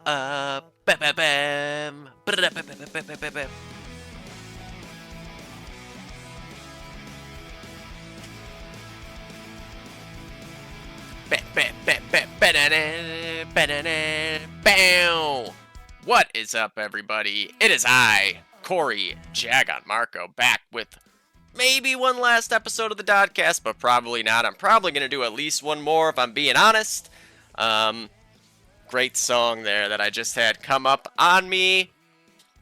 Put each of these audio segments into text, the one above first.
Bam, bam, bam. Bam, bam, bam, bam, bam, bam. Bam, bam, bam, bam, banana, banana, bam. What is up, everybody? It is I, Corey Jagon Marco, back with maybe one last episode of the Dodcast, but probably not. I'm probably going to do at least one more if I'm being honest. Um, Great song there that I just had come up on me.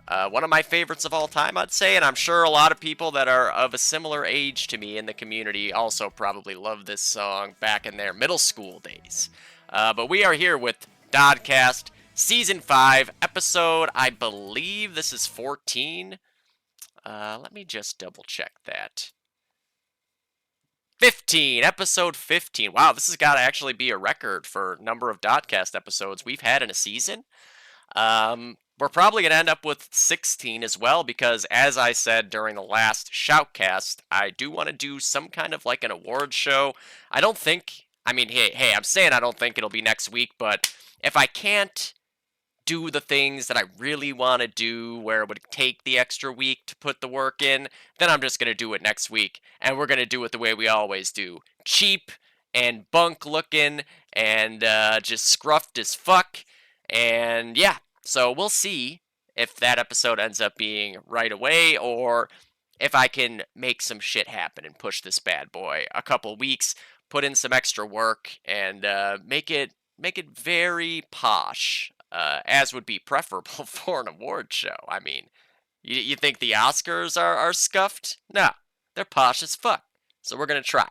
One of my favorites of all time, I'd say, and I'm sure a lot of people that are of a similar age to me in the community also probably love this song back in their middle school days. But we are here with Dodcast Season 5, episode, I believe this is 14. Let me just double check that. 15, episode 15. Wow, this has got to actually be a record for number of Dodcast episodes we've had in a season. We're probably going to end up with 16 as well because, as I said during the last Shoutcast, I do want to do some kind of like an award show. I don't think, hey, I'm saying I don't think it'll be next week, but if I can't do the things that I really want to do where it would take the extra week to put the work in, then I'm just going to do it next week. And we're going to do it the way we always do. Cheap and bunk looking and just scruffed as fuck. And yeah, so we'll see if that episode ends up being right away or if I can make some shit happen and push this bad boy a couple weeks, put in some extra work, and make it very posh, as would be preferable for an award show. I mean, you think the Oscars are scuffed? No, they're posh as fuck. So we're gonna try.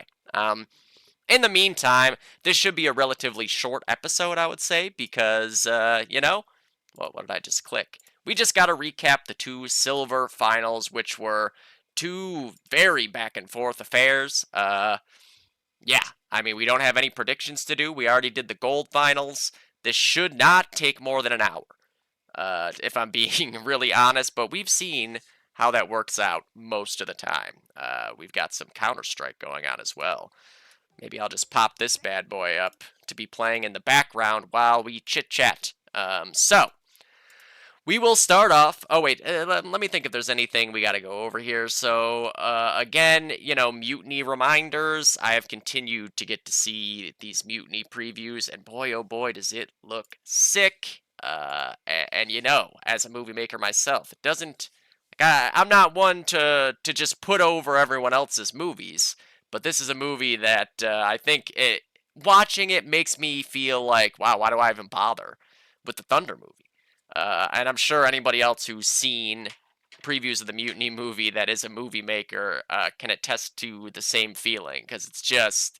In the meantime, this should be a relatively short episode, I would say, because what did I just click? We just got to recap the two silver finals, which were two very back and forth affairs. Yeah, I mean, we don't have any predictions to do. We already did the gold finals. This should not take more than an hour, if I'm being really honest, but we've seen how that works out most of the time. We've got some Counter-Strike going on as well. Maybe I'll just pop this bad boy up to be playing in the background while we chit-chat. So, we will start off. Oh, wait. Let me think if there's anything we got to go over here. So, again, mutiny reminders. I have continued to get to see these mutiny previews, and boy, oh boy, does it look sick. And as a movie maker myself, it doesn't. I'm not one to just put over everyone else's movies, but this is a movie that I think watching it makes me feel like, wow, why do I even bother with the Thunder movie? And I'm sure anybody else who's seen previews of the Mutiny movie that is a movie maker can attest to the same feeling, because it's just,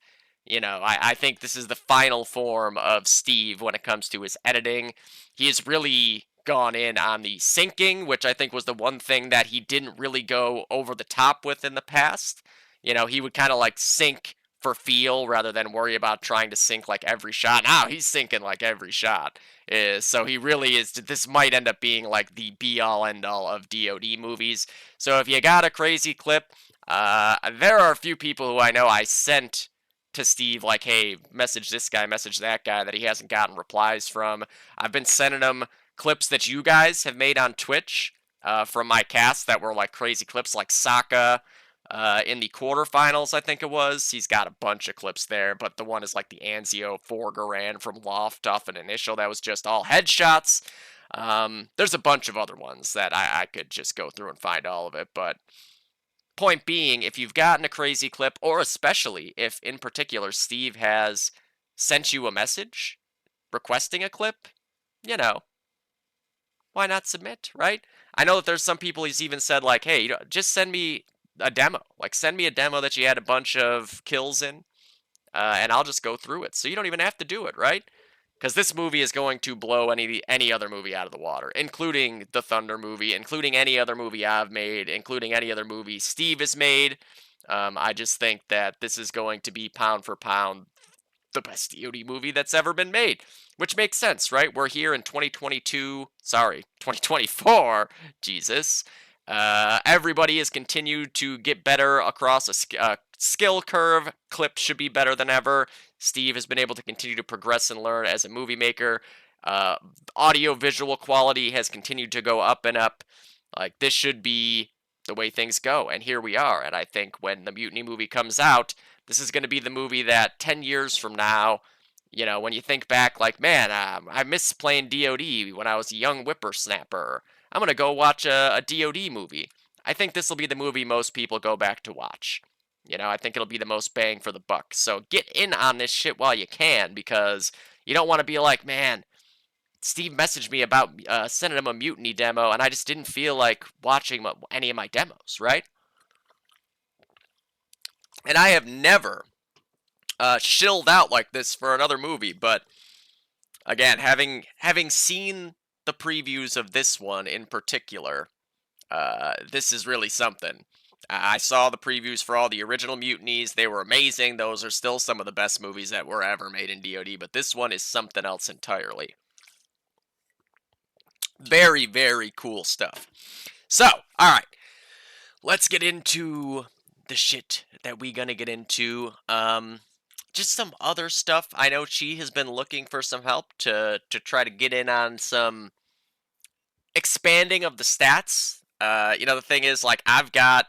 I think this is the final form of Steve when it comes to his editing. He has really gone in on the syncing, which I think was the one thing that he didn't really go over the top with in the past. He would kind of like sync for feel rather than worry about trying to sync like every shot. Now he's syncing like every shot. So he really is. This might end up being like the be all end all of DoD movies. So if you got a crazy clip, there are a few people who I know I sent to Steve like, hey, message this guy, message that guy that he hasn't gotten replies from. I've been sending him clips that you guys have made on Twitch from my cast that were like crazy clips, like Sokka. In the quarterfinals, I think it was. He's got a bunch of clips there, but the one is like the Anzio Forgaran from Loft off an initial that was just all headshots. There's a bunch of other ones that I could just go through and find all of it, but point being, if you've gotten a crazy clip, or especially if in particular Steve has sent you a message requesting a clip, why not submit, right? I know that there's some people he's even said like, hey, just send me a demo. Like, send me a demo that you had a bunch of kills in, and I'll just go through it. So you don't even have to do it, right? Because this movie is going to blow any other movie out of the water, including the Thunder movie, including any other movie I've made, including any other movie Steve has made. I just think that this is going to be pound for pound the best DoD movie that's ever been made, which makes sense, right? We're here in 2024. Jesus. Everybody has continued to get better across a skill curve. Clips should be better than ever. Steve has been able to continue to progress and learn as a movie maker. Uh, Audio visual quality has continued to go up and up. Like, this should be the way things go, and here we are. And I think when the Mutiny movie comes out, this is going to be the movie that 10 years from now, when you think back, like, man, I miss playing DoD when I was a young whippersnapper. I'm going to go watch a DoD movie. I think this will be the movie most people go back to watch. I think it'll be the most bang for the buck. So get in on this shit while you can, because you don't want to be like, man, Steve messaged me about sending him a Mutiny demo, and I just didn't feel like watching any of my demos, right? And I have never shilled out like this for another movie, but again, having seen the previews of this one in particular, this is really something. I saw the previews for all the original Mutinies. They were amazing. Those are still some of the best movies that were ever made in DoD, but this one is something else entirely. Very, very cool stuff. So, alright. Let's get into the shit that we gonna get into. Just some other stuff. I know she has been looking for some help to try to get in on some expanding of the stats. The thing is, like, I've got,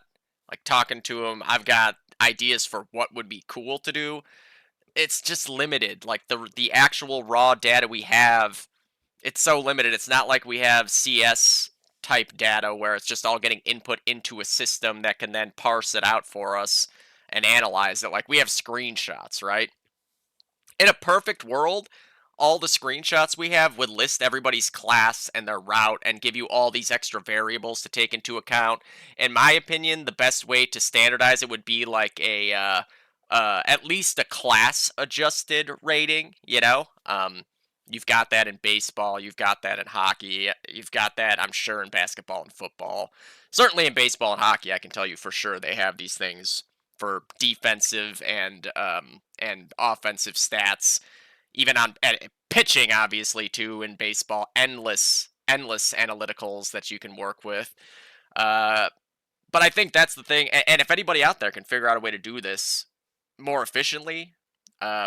like, talking to him, I've got ideas for what would be cool to do. It's just limited. Like, the actual raw data we have, it's so limited. It's not like we have CS type data where it's just all getting input into a system that can then parse it out for us and analyze it. Like, we have screenshots, right? In a perfect world, all the screenshots we have would list everybody's class and their route and give you all these extra variables to take into account. In my opinion, the best way to standardize it would be like at least a class adjusted rating, You've got that in baseball, you've got that in hockey, you've got that, I'm sure, in basketball and football. Certainly in baseball and hockey, I can tell you for sure they have these things for defensive and offensive stats. Even on pitching, obviously, too, in baseball, endless analyticals that you can work with. But I think that's the thing. And if anybody out there can figure out a way to do this more efficiently,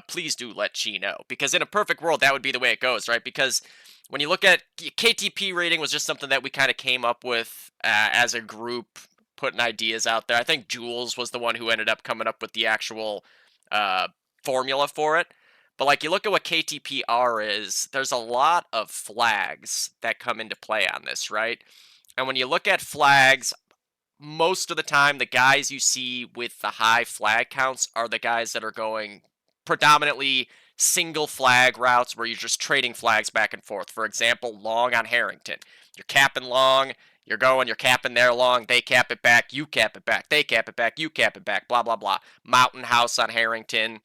please do let Chi know. Because in a perfect world, that would be the way it goes, right? Because when you look at KTP rating was just something that we kind of came up with as a group, putting ideas out there. I think Jules was the one who ended up coming up with the actual formula for it. But like, you look at what KTPR is, there's a lot of flags that come into play on this, right? And when you look at flags, most of the time, the guys you see with the high flag counts are the guys that are going predominantly single flag routes where you're just trading flags back and forth. For example, long on Harrington. You're capping long, you're capping their long, they cap it back, you cap it back, they cap it back, you cap it back, blah, blah, blah. Mountain House on Harrington.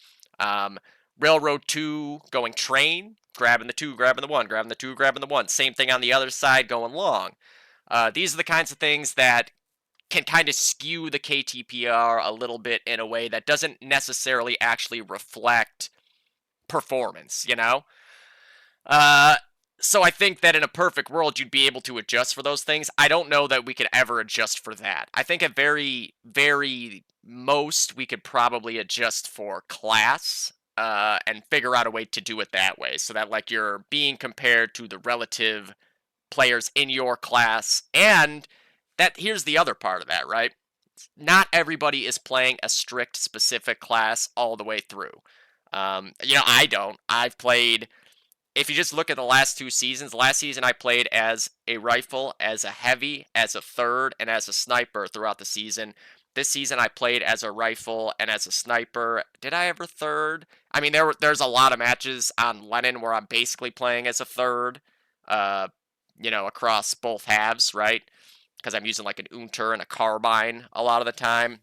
Railroad 2 going train, grabbing the 2, grabbing the 1, grabbing the 2, grabbing the 1. Same thing on the other side going long. These are the kinds of things that can kind of skew the KTPR a little bit in a way that doesn't necessarily actually reflect performance, So I think that in a perfect world, you'd be able to adjust for those things. I don't know that we could ever adjust for that. I think at very, very most, we could probably adjust for class and figure out a way to do it that way so that, like, you're being compared to the relative players in your class. And that here's the other part of that, right? Not everybody is playing a strict specific class all the way through. I don't. I've played, if you just look at the last 2 seasons, last season I played as a rifle, as a heavy, as a third, and as a sniper throughout the season. This season I played as a rifle and as a sniper. Did I ever third? I mean, there's a lot of matches on Lenin where I'm basically playing as a third, across both halves, right? Because I'm using like an Unter and a carbine a lot of the time.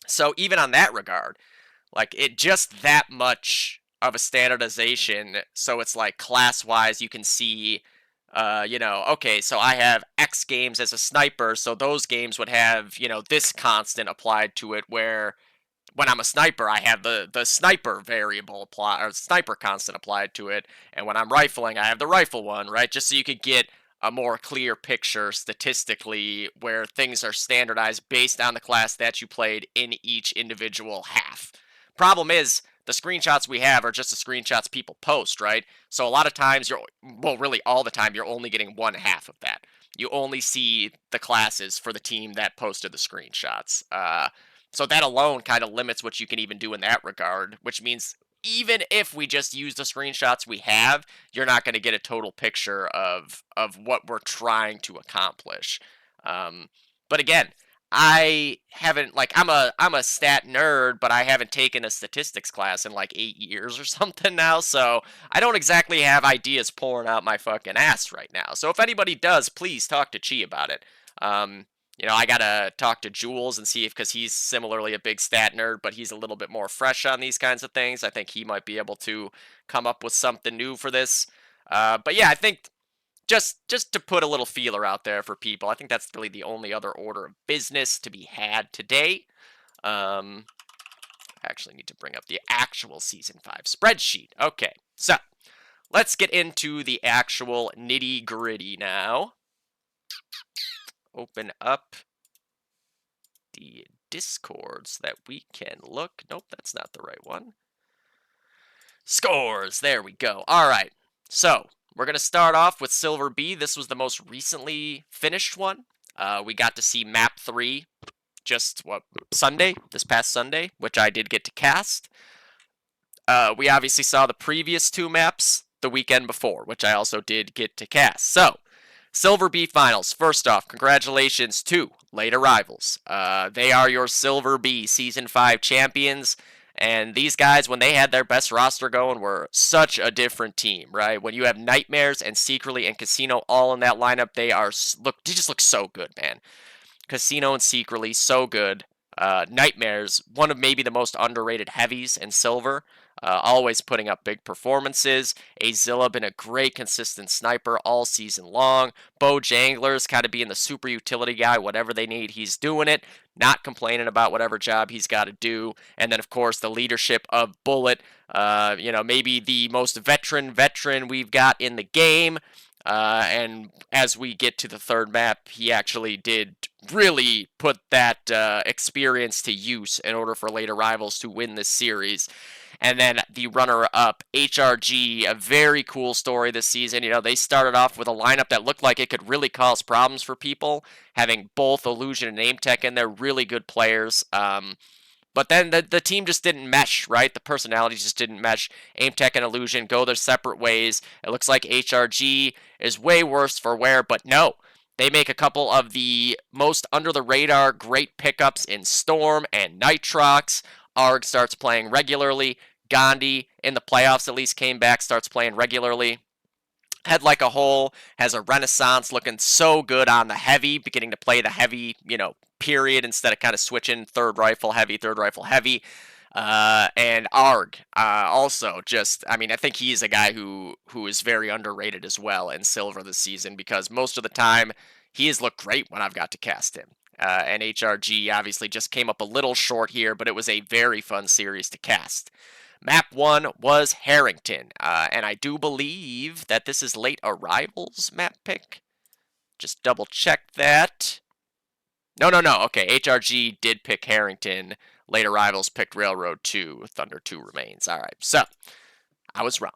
So even on that regard, like, it just that much of a standardization. So it's like class-wise, you can see, okay, so I have X games as a sniper, so those games would have, this constant applied to it, where when I'm a sniper, I have the sniper variable apply, or sniper constant applied to it, and when I'm rifling, I have the rifle one, right? Just so you could get a more clear picture statistically where things are standardized based on the class that you played in each individual half. Problem is, the screenshots we have are just the screenshots people post, right? So a lot of times well, really all the time, you're only getting one half of that. You only see the classes for the team that posted the screenshots. So that alone kind of limits what you can even do in that regard, which means even if we just use the screenshots we have, you're not going to get a total picture of what we're trying to accomplish. Um, but again, I haven't I'm a stat nerd, but I haven't taken a statistics class in like 8 years or something now, so I don't exactly have ideas pouring out my fucking ass right now. So if anybody does, please talk to Chi about it. Um, I gotta talk to Jules and see if, because he's similarly a big stat nerd, but he's a little bit more fresh on these kinds of things. I think he might be able to come up with something new for this. But yeah, I think just to put a little feeler out there for people, I think that's really the only other order of business to be had today. I actually need to bring up the actual Season 5 spreadsheet. Okay, so let's get into the actual nitty-gritty now. Open up the Discord so that we can look. Nope, that's not the right one. Scores, there we go. All right, so we're going to start off with Silver B. This was the most recently finished one. We got to see map 3 just, this past Sunday, which I did get to cast. We obviously saw the previous 2 maps the weekend before, which I also did get to cast. So, Silver B Finals. First off, congratulations to late arrivals. They are your Silver B Season 5 champions. And these guys, when they had their best roster going, were such a different team, right? When you have Nightmares and Secretly and Casino all in that lineup, they just look so good, man. Casino and Secretly, so good. Nightmares, one of maybe the most underrated heavies in Silver. Always putting up big performances. Azilla been a great consistent sniper all season long. Bojangler's kind of being the super utility guy. Whatever they need, he's doing it. Not complaining about whatever job he's got to do. And then, of course, the leadership of Bullet. Maybe the most veteran we've got in the game. And as we get to the third map, he actually did really put that experience to use in order for late arrivals to win this series. And then the runner-up, HRG, a very cool story this season. They started off with a lineup that looked like it could really cause problems for people, having both Illusion and Aimtech in there, really good players. But then the team just didn't mesh, right? The personalities just didn't mesh. Aimtech and Illusion go their separate ways. It looks like HRG is way worse for wear, but no. They make a couple of the most under-the-radar great pickups in Storm and Nitrox. Arg starts playing regularly. Gandhi, in the playoffs at least, came back, starts playing regularly. Head Like a Hole has a renaissance, looking so good on the heavy, beginning to play the heavy, period, instead of kind of switching third rifle heavy. And Arg, also I think he's a guy who is very underrated as well in Silver this season, because most of the time he has looked great when I've got to cast him. And HRG obviously just came up a little short here, but it was a very fun series to cast. Map 1 was Harrington, and I do believe that this is late arrivals map pick. Just double check that. No. Okay, HRG did pick Harrington. Late arrivals picked Railroad 2. Thunder 2 remains. All right, so I was wrong.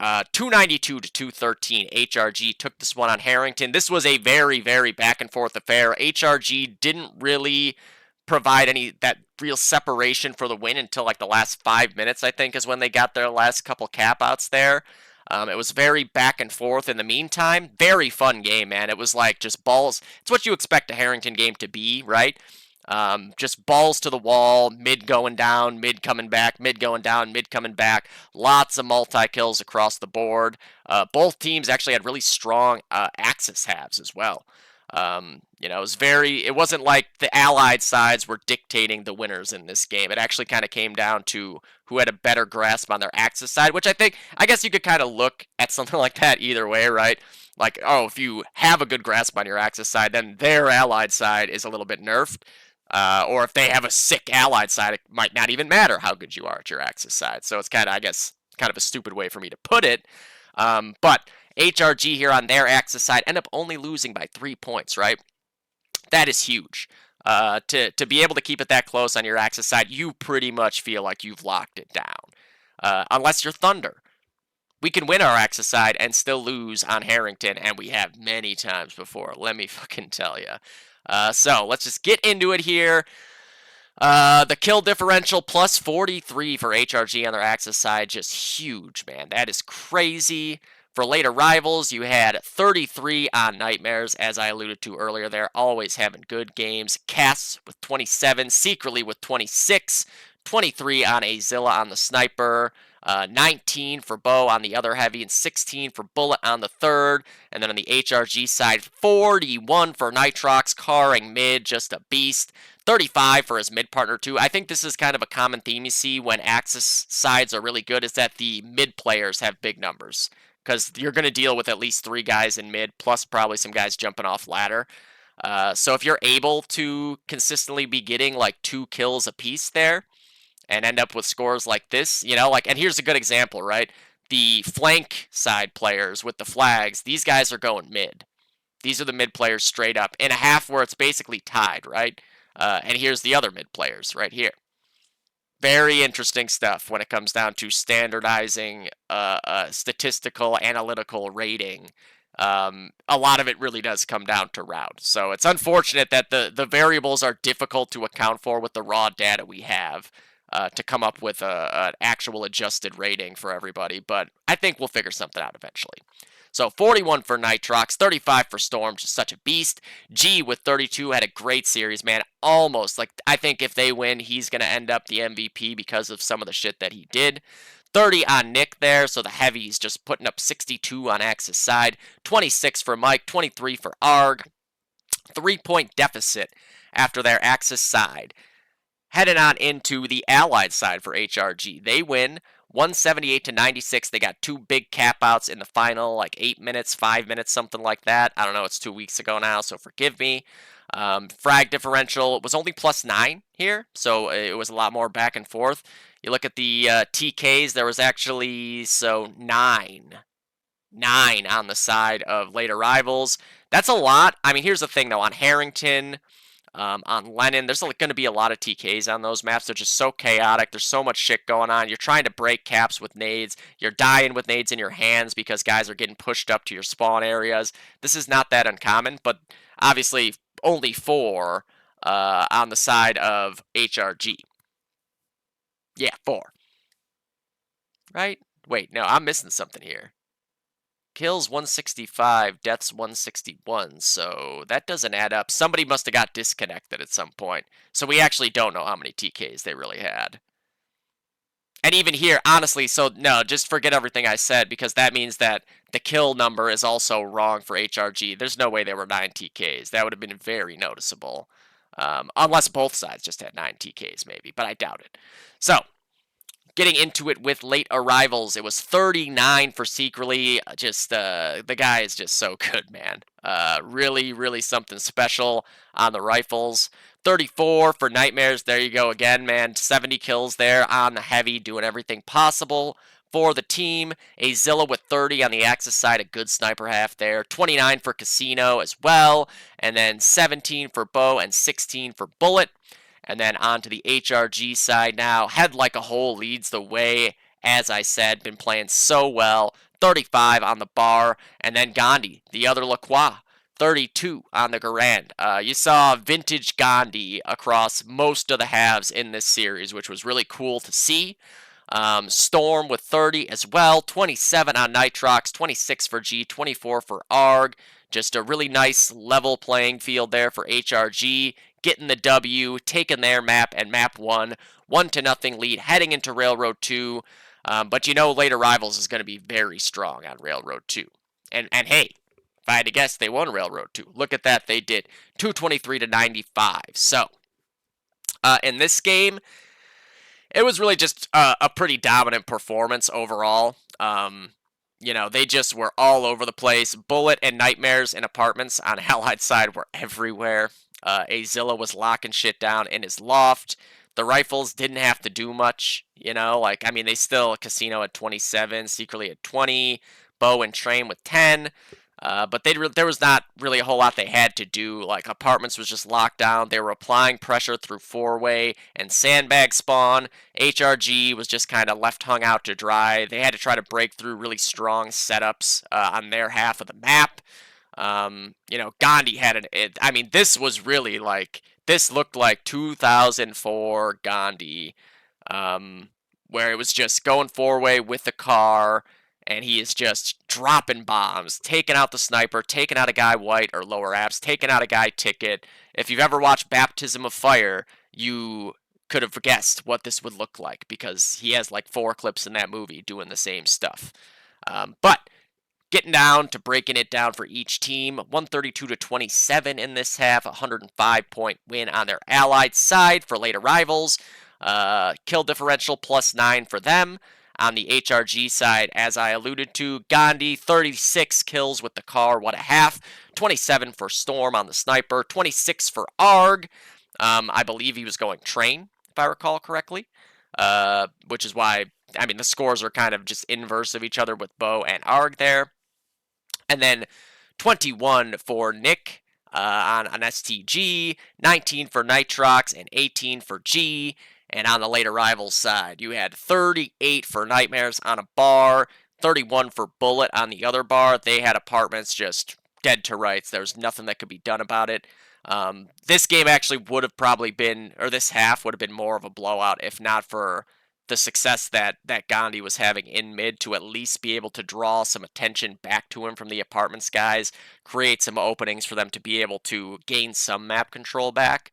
292 to 213. HRG took this one on Harrington. This was a very, very back and forth affair. HRG didn't really provide that real separation for the win until like the last 5 minutes, I think, is when they got their last couple cap outs there. It was very back and forth in the meantime. Very fun game, man. It was like just balls. It's what you expect a Harrington game to be, right? Just balls to the wall, mid going down, mid coming back, mid going down, mid coming back. Lots of multi-kills across the board. Both teams actually had really strong Axis halves as well. It wasn't like the allied sides were dictating the winners in this game. It actually kind of came down to who had a better grasp on their Axis side, which I guess you could kind of look at something like that either way, right? Like, oh, if you have a good grasp on your Axis side, then their allied side is a little bit nerfed. Or if they have a sick allied side, it might not even matter how good you are at your Axis side. So it's kind of a stupid way for me to put it. But HRG here on their Axis side end up only losing by 3 points, right? That is huge. To be able to keep it that close on your Axis side, you pretty much feel like you've locked it down. Unless you're Thunder. We can win our Axis side and still lose on Harrington, and we have many times before, let me fucking tell you. So let's just get into it here. The kill differential plus 43 for HRG on their Axis side, just huge, man. That is crazy. For late arrivals, you had 33 on Nightmares, as I alluded to earlier. They're always having good games. Cass with 27, Secretly with 26, 23 on Azilla on the Sniper, 19 for Bo on the other heavy, and 16 for Bullet on the third. And then on the HRG side, 41 for Nitrox, carring mid, just a beast. 35 for his mid partner too. I think this is kind of a common theme you see when Axis sides are really good, is that the mid players have big numbers, because you're going to deal with at least 3 guys in mid, plus probably some guys jumping off ladder. So if you're able to consistently be getting like 2 kills a piece there, and end up with scores like this, and here's a good example, right? The flank side players with the flags, these guys are going mid. These are the mid players straight up in a half where it's basically tied, right? And here's the other mid players right here. Very interesting stuff when it comes down to standardizing statistical, analytical rating. A lot of it really does come down to route. So it's unfortunate that the variables are difficult to account for with the raw data we have to come up with an actual adjusted rating for everybody. But I think we'll figure something out eventually. So 41 for Nitrox, 35 for Storm, just such a beast. G with 32 had a great series, man. Almost, I think if they win, he's going to end up the MVP because of some of the shit that he did. 30 on Nick there, so the heavy's just putting up 62 on Axis side. 26 for Mike, 23 for Arg. 3-point deficit after their Axis side. Heading on into the Allied side for HRG. They win 178 to 96. They got 2 big cap outs in the final, like 8 minutes, 5 minutes, something like that. I don't know, it's 2 weeks ago now, so forgive me. Frag differential was only +9 here, so it was a lot more back and forth. You look at the TKs, there was actually, 9 on the side of late arrivals. That's a lot. I mean, here's the thing, though. On Harrington, on Lennon, there's going to be a lot of TKs on those maps. They're just so chaotic. There's so much shit going on. You're trying to break caps with nades. You're dying with nades in your hands because guys are getting pushed up to your spawn areas. This is not that uncommon, but obviously only 4 on the side of HRG. Yeah, 4. Right? Wait, no, I'm missing something here. Kills 165, deaths 161, so that doesn't add up. Somebody must have got disconnected at some point. So we actually don't know how many TKs they really had. And even here, honestly, so no, just forget everything I said, because that means that the kill number is also wrong for HRG. There's no way there were 9 TKs. That would have been very noticeable. Unless both sides just had 9 TKs, maybe, but I doubt it. So, getting into it with late arrivals, it was 39 for Secretly. Just the guy is just so good, man. Really, really something special on the rifles. 34 for Nightmares. There you go again, man. 70 kills there on the heavy, doing everything possible for the team. Azilla with 30 on the Axis side, a good sniper half there. 29 for Casino as well. And then 17 for Bo and 16 for Bullet. And then on to the HRG side now. Head Like a Hole leads the way, as I said. Been playing so well. 35 on the bar. And then Gandhi, the other Lacroix, 32 on the Garand. You saw vintage Gandhi across most of the halves in this series, which was really cool to see. Storm with 30 as well. 27 on Nitrox. 26 for G. 24 for Arg. Just a really nice level playing field there for HRG. Getting the W, taking their map, and map 1. 1-0 lead, heading into Railroad 2. But late arrivals is going to be very strong on Railroad 2. And hey, if I had to guess, they won Railroad 2. Look at that, they did. 223 to 95. So, in this game, it was really just a pretty dominant performance overall. They just were all over the place. Bullet and Nightmares in apartments on Allied side were everywhere. Azilla was locking shit down in his loft. The rifles didn't have to do much, they still, Casino at 27, Secretly at 20, Bo and Train with 10. But there was not really a whole lot they had to do. Like, apartments was just locked down. They were applying pressure through four-way and sandbag spawn. HRG was just kind of left hung out to dry. They had to try to break through really strong setups on their half of the map. Gandhi had I mean, this was really like, this looked like 2004 Gandhi, um, where it was just going four-way with the car, and he is just dropping bombs, taking out the sniper, taking out a guy white or lower apps, taking out a guy ticket. If you've ever watched Baptism of Fire, you could have guessed what this would look like because he has like 4 clips in that movie doing the same stuff. But getting down to breaking it down for each team, 132 to 27 in this half, 105-point win on their allied side for late arrivals. Kill differential +9 for them. On the HRG side, as I alluded to, Gandhi, 36 kills with the car, what a half. 27 for Storm on the sniper, 26 for Arg. I believe he was going train, if I recall correctly, which is why, I mean, the scores are kind of just inverse of each other with Bo and Arg there. And then 21 for Nick on STG, 19 for Nitrox, and 18 for G. And on the late arrivals side, you had 38 for Nightmares on a bar, 31 for Bullet on the other bar. They had apartments just dead to rights. There was nothing that could be done about it. This game actually would have probably been, or this half would have been more of a blowout if not for the success that Gandhi was having in mid to at least be able to draw some attention back to him from the apartments guys, create some openings for them to be able to gain some map control back.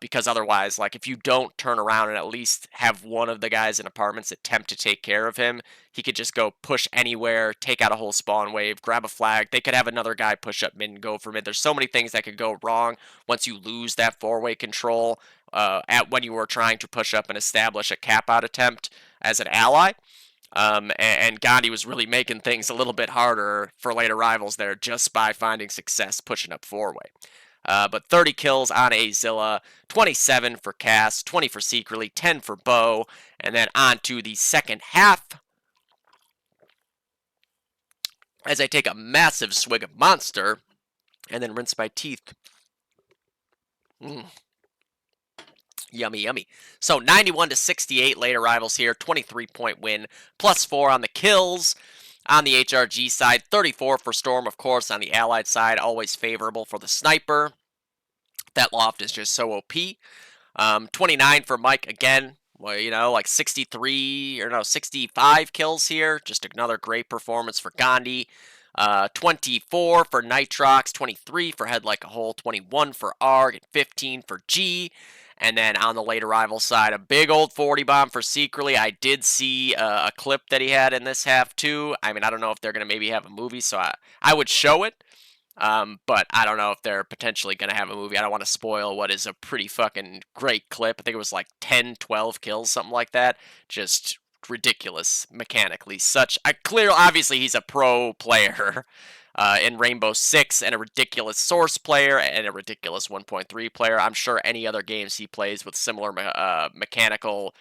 Because otherwise, like, if you don't turn around and at least have one of the guys in apartments attempt to take care of him, he could just go push anywhere, take out a whole spawn wave, grab a flag. They could have another guy push up mid and go for mid. There's so many things that could go wrong once you lose that four-way control at when you were trying to push up and establish a cap-out attempt as an ally. And Gandhi was really making things a little bit harder for late arrivals there just by finding success pushing up four-way. But 30 kills on Azilla, 27 for Cass, 20 for Secretly, 10 for Bo, and then on to the second half. As I take a massive swig of Monster, and then rinse my teeth. Yummy, yummy. So 91 to 68 late arrivals here, 23-point win, +4 on the kills. On the HRG side, 34 for Storm, of course. On the Allied side, always favorable for the Sniper. That loft is just so OP. 29 for Mike again. Well, like 65 kills here. Just another great performance for Gandhi. 24 for Nitrox, 23 for Head Like a Hole, 21 for Arg, and 15 for G. And then on the late arrival side, a big old 40 bomb for Secretly. I did see a clip that he had in this half too. I mean, I don't know if they're going to maybe have a movie, so I would show it. But I don't know if they're potentially going to have a movie. I don't want to spoil what is a pretty fucking great clip. I think it was like 10, 12 kills, something like that. Just ridiculous mechanically. Obviously he's a pro player in Rainbow Six and a ridiculous Source player and a ridiculous 1.3 player. I'm sure any other games he plays with similar mechanical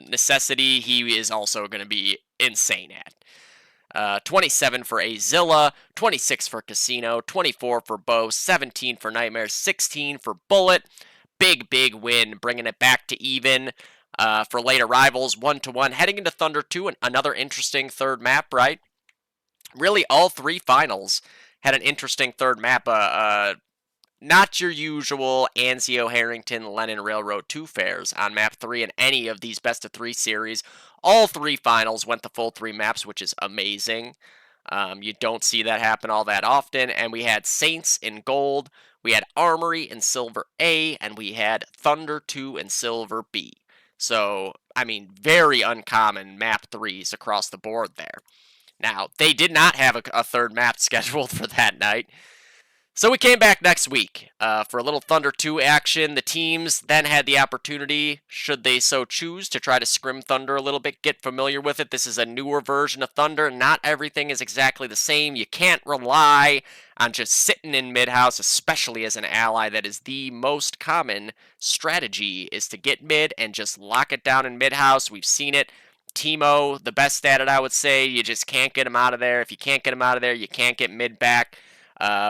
necessity, he is also going to be insane at. 27 for Azilla, 26 for Casino, 24 for Bo, 17 for Nightmare, 16 for Bullet. Big win, bringing it back to even. For late arrivals, 1-1, heading into Thunder 2, and another interesting third map, right? Really, all three finals had an interesting third map. Not your usual Anzio, Harrington, Lennon Railroad 2 fairs on map 3 in any of these best of 3 series. All three finals went the full 3 maps, which is amazing. You don't see that happen all that often. And we had Saints in gold, we had Armory in silver A, and we had Thunder 2 in silver B. So, I mean, very uncommon map 3s across the board there. Now, they did not have a third map scheduled for that night. So we came back next week for a little Thunder 2 action. The teams then had the opportunity, should they so choose, to try to scrim Thunder a little bit, get familiar with it. This is a newer version of Thunder. Not everything is exactly the same. You can't rely on just sitting in mid-house, especially as an ally. That is the most common strategy, is to get mid and just lock it down in mid-house. We've seen it Teemo, the best at it, I would say. You just can't get him out of there. If you can't get him out of there, you can't get mid back,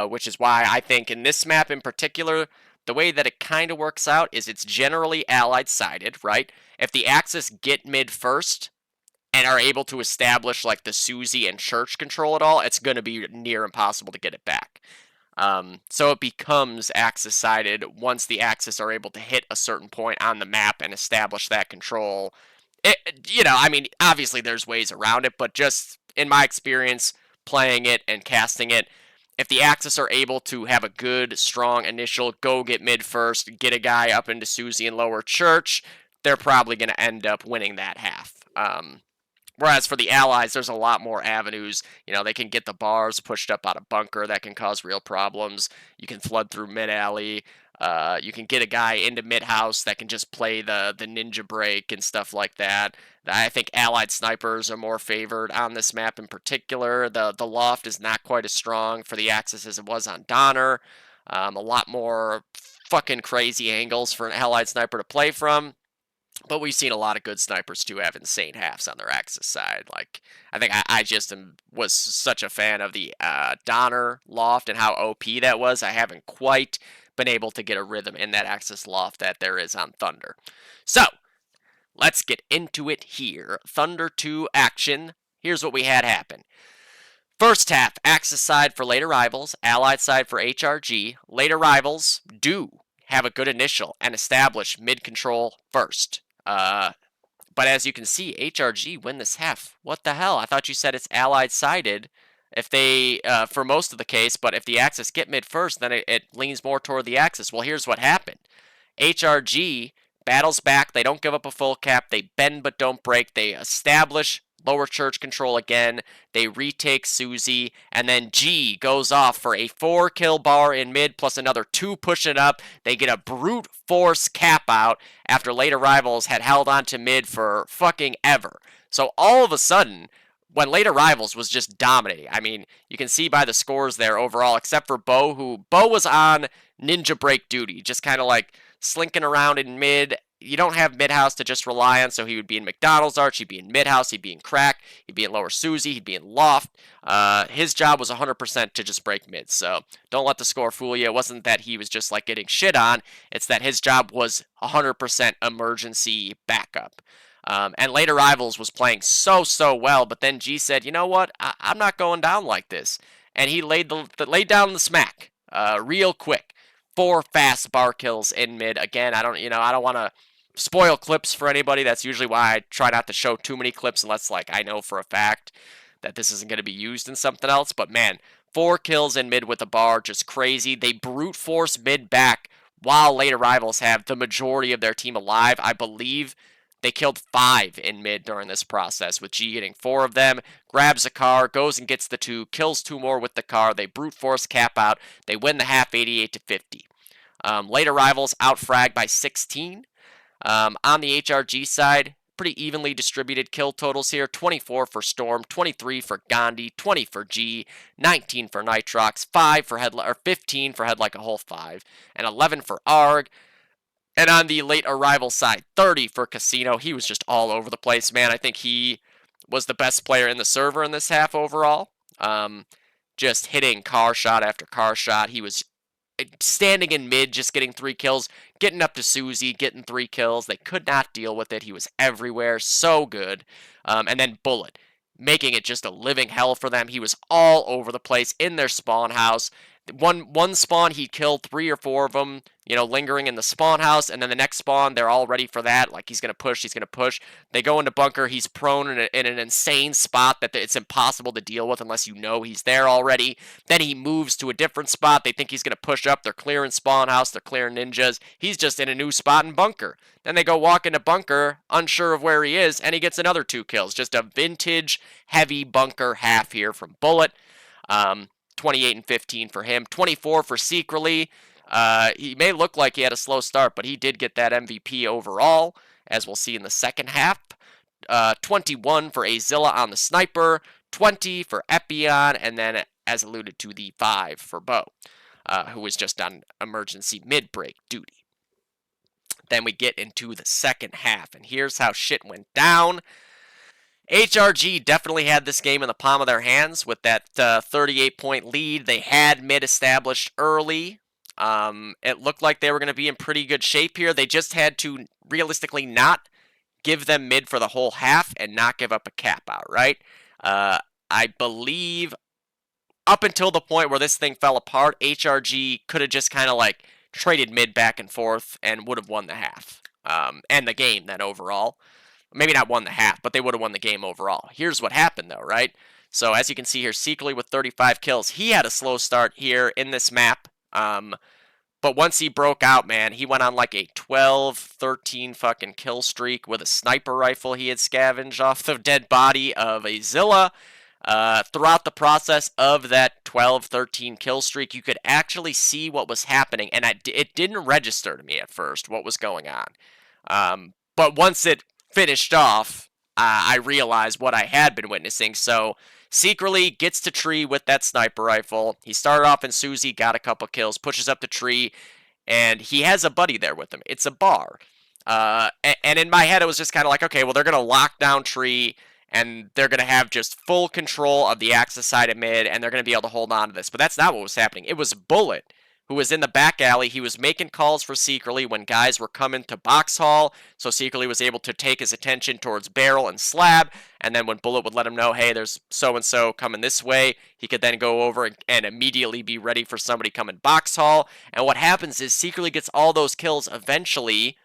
which is why I think in this map in particular, the way that it kind of works out is it's generally allied sided, right? If the Axis get mid first and are able to establish like the Susie and Church control at all, it's going to be near impossible to get it back. So it becomes Axis sided once the Axis are able to hit a certain point on the map and establish that control. I mean, obviously there's ways around it, but just in my experience playing it and casting it, if the Axis are able to have a good, strong initial go get mid first, get a guy up into Susie and lower Church, they're probably going to end up winning that half. Whereas for the Allies, there's a lot more avenues. They can get the bars pushed up out of bunker. That can cause real problems. You can flood through mid-alley. You can get a guy into mid-house that can just play the ninja break and stuff like that. I think Allied snipers are more favored on this map in particular. The loft is not quite as strong for the Axis as it was on Donner. A lot more fucking crazy angles for an Allied sniper to play from. But we've seen a lot of good snipers too have insane halves on their Axis side. Like, I think I just was such a fan of the Donner loft and how OP that was. I haven't quite been able to get a rhythm in that Axis loft that there is on Thunder. So, let's get into it here. Thunder 2 action. Here's what we had happen. First half, Axis side for late arrivals, Allied side for HRG. Late arrivals do have a good initial and establish mid control first. But as you can see, HRG win this half. What the hell? I thought you said it's Allied sided. If they, for most of the case, but if the Axis get mid first, then it leans more toward the Axis. Well, here's what happened. HRG battles back. They don't give up a full cap. They bend but don't break. They establish lower Church control again. They retake Susie, and then G goes off for a 4-kill bar in mid plus another 2 pushing up. They get a brute force cap out after late arrivals had held on to mid for fucking ever. So all of a sudden, when late arrivals was just dominating, I mean, you can see by the scores there overall, except for Bo was on ninja break duty, just kind of like slinking around in mid. You don't have mid-house to just rely on, so he would be in McDonald's arch, he'd be in mid-house, he'd be in crack, he'd be in lower Susie, he'd be in loft. His job was 100% to just break mid, so don't let the score fool you. It wasn't that he was just like getting shit on, it's that his job was 100% emergency backup. And late arrivals was playing so well, but then G said, you know what, I'm not going down like this. And he laid down the smack real quick. 4 fast bar kills in mid. Again, I don't want to spoil clips for anybody. That's usually why I try not to show too many clips unless like I know for a fact that this isn't going to be used in something else. But man, 4 kills in mid with a bar, just crazy. They brute force mid back while late arrivals have the majority of their team alive. I believe they killed 5 in mid during this process, with G getting 4 of them, grabs a car, goes and gets the 2, kills 2 more with the car, they brute force cap out, they win the half 88-50. Late arrivals outfragged by 16. On the HRG side, pretty evenly distributed kill totals here. 24 for Storm, 23 for Gandhi, 20 for G, 19 for Nitrox, 15 for Head Like a Whole 5, and 11 for ARG. And on the late arrival side, 30 for Casino. He was just all over the place, man. I think he was the best player in the server in this half overall. Just hitting car shot after car shot. He was standing in mid, just getting 3 kills, getting up to Susie, getting 3 kills. They could not deal with it. He was everywhere, so good. And then Bullet, making it just a living hell for them. He was all over the place in their spawn house. One spawn, he killed 3 or 4 of them, lingering in the spawn house, and then the next spawn, they're all ready for that. Like, he's going to push. They go into bunker. He's prone in an insane spot that it's impossible to deal with unless you know he's there already. Then he moves to a different spot. They think he's going to push up. They're clearing spawn house. They're clearing ninjas. He's just in a new spot in bunker. Then they go walk into bunker, unsure of where he is, and he gets another 2 kills. Just a vintage heavy bunker half here from Bullet. 28 and 15 for him. 24 for Secretly. He may look like he had a slow start, but he did get that MVP overall, as we'll see in the second half. 21 for Azilla on the sniper. 20 for Epion, and then, as alluded to, the 5 for Bo, who was just on emergency mid-break duty. Then we get into the second half, and here's how shit went down. HRG definitely had this game in the palm of their hands with that 38-point lead. They had mid established early. It looked like they were going to be in pretty good shape here. They just had to realistically not give them mid for the whole half and not give up a cap out, right? I believe up until the point where this thing fell apart, HRG could have just kind of like traded mid back and forth and would have won the half and the game then overall. Maybe not won the half, but they would have won the game overall. Here's what happened though, right? So as you can see here, Secretly with 35 kills, he had a slow start here in this map. But once he broke out, man, he went on like a 12, 13 fucking kill streak with a sniper rifle he had scavenged off the dead body of a Zilla. Throughout the process of that 12, 13 kill streak, you could actually see what was happening, and it didn't register to me at first what was going on. But once it finished off, I realized what I had been witnessing. So Secretly gets to tree with that sniper rifle. He started off in Susie, got a couple kills, pushes up to tree, and he has a buddy there with him. It's a bar. And in my head, it was just kind of like, okay, well, they're going to lock down tree, and they're going to have just full control of the Axis side of mid, and they're going to be able to hold on to this. But that's not what was happening. It was Bullet who was in the back alley. He was making calls for Secretly when guys were coming to box hall, so Secretly was able to take his attention towards barrel and slab, and then when Bullet would let him know, hey, there's so-and-so coming this way, he could then go over and immediately be ready for somebody coming box hall. And what happens is Secretly gets all those kills. Eventually,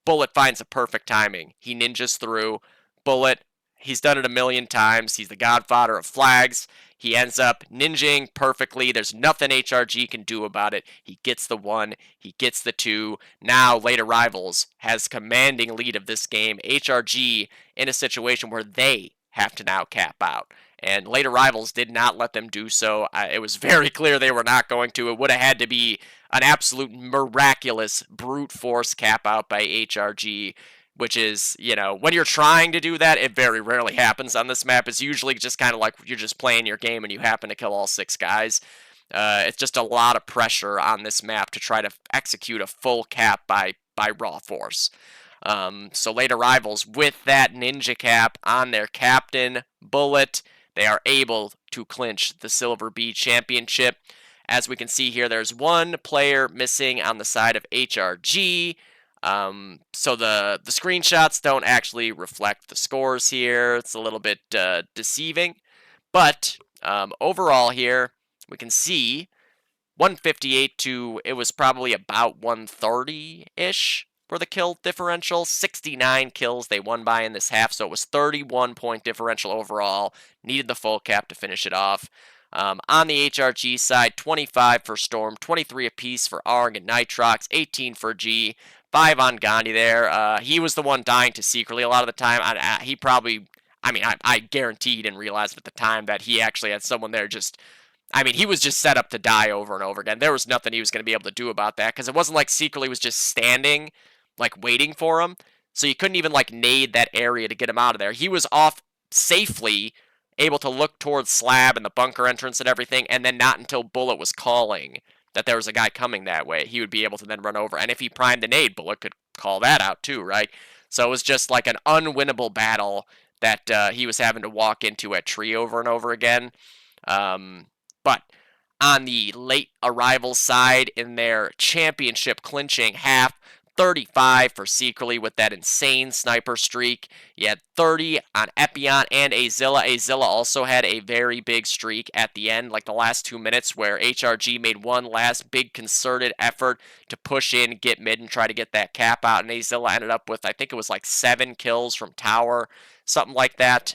Bullet finds a perfect timing. He ninjas through. Bullet, he's done it a million times. He's the godfather of flags. He ends up ninjing perfectly. There's nothing HRG can do about it. He gets the 1. He gets the 2. Now, Late Arrivals has commanding lead of this game. HRG in a situation where they have to now cap out. And Late Arrivals did not let them do so. It was very clear they were not going to. It would have had to be an absolute miraculous brute force cap out by HRG, which is, when you're trying to do that, it very rarely happens on this map. It's usually just kind of like you're just playing your game and you happen to kill all 6 guys. It's just a lot of pressure on this map to try to execute a full cap by raw force. So Late Arrivals, with that ninja cap on their captain, Bullet, they are able to clinch the Silver B Championship. As we can see here, there's one player missing on the side of HRG. So the screenshots don't actually reflect the scores here. It's a little bit deceiving. But overall here, we can see 158 to, it was probably about 130-ish for the kill differential. 69 kills they won by in this half, so it was 31-point differential overall. Needed the full cap to finish it off. On the HRG side, 25 for Storm, 23 apiece for Arg and Nitrox, 18 for G, 5 on Gandhi there. He was the one dying to Secretly a lot of the time. He probably, I guarantee he didn't realize at the time that he actually had someone there just, he was just set up to die over and over again. There was nothing he was going to be able to do about that, because it wasn't like Secretly was just standing, like, waiting for him. So you couldn't even, like, nade that area to get him out of there. He was off safely, able to look towards slab and the bunker entrance and everything, and then not until Bullet was calling that there was a guy coming that way, he would be able to then run over. And if he primed a nade, Bullet could call that out too, right? So it was just like an unwinnable battle that he was having to walk into at tree over and over again. But on the Late Arrivals side, in their championship clinching half, 35 for Secretly with that insane sniper streak. You had 30 on Epion and Azilla. Azilla also had a very big streak at the end, like the last 2 minutes, where HRG made one last big concerted effort to push in, get mid, and try to get that cap out. And Azilla ended up with, I think it was like 7 kills from tower, something like that.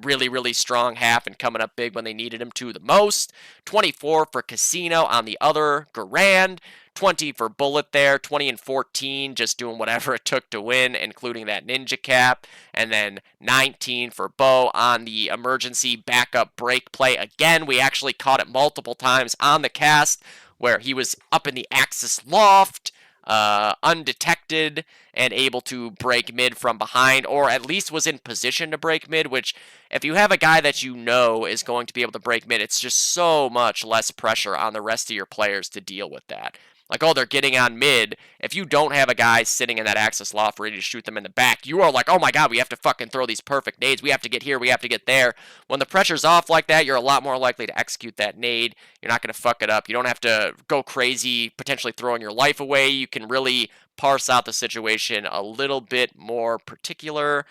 Really, really strong half and coming up big when they needed him to the most. 24 for Casino on the other Garand. 20 for Bullet there, 20 and 14, just doing whatever it took to win, including that ninja cap. And then 19 for Bo on the emergency backup break play. Again, we actually caught it multiple times on the cast where he was up in the Axis loft, undetected, and able to break mid from behind, or at least was in position to break mid, which if you have a guy that you know is going to be able to break mid, it's just so much less pressure on the rest of your players to deal with that. Like, oh, they're getting on mid. If you don't have a guy sitting in that access loft ready to shoot them in the back, you are like, oh my god, we have to fucking throw these perfect nades. We have to get here, we have to get there. When the pressure's off like that, you're a lot more likely to execute that nade. You're not going to fuck it up. You don't have to go crazy, potentially throwing your life away. You can really parse out the situation a little bit more particular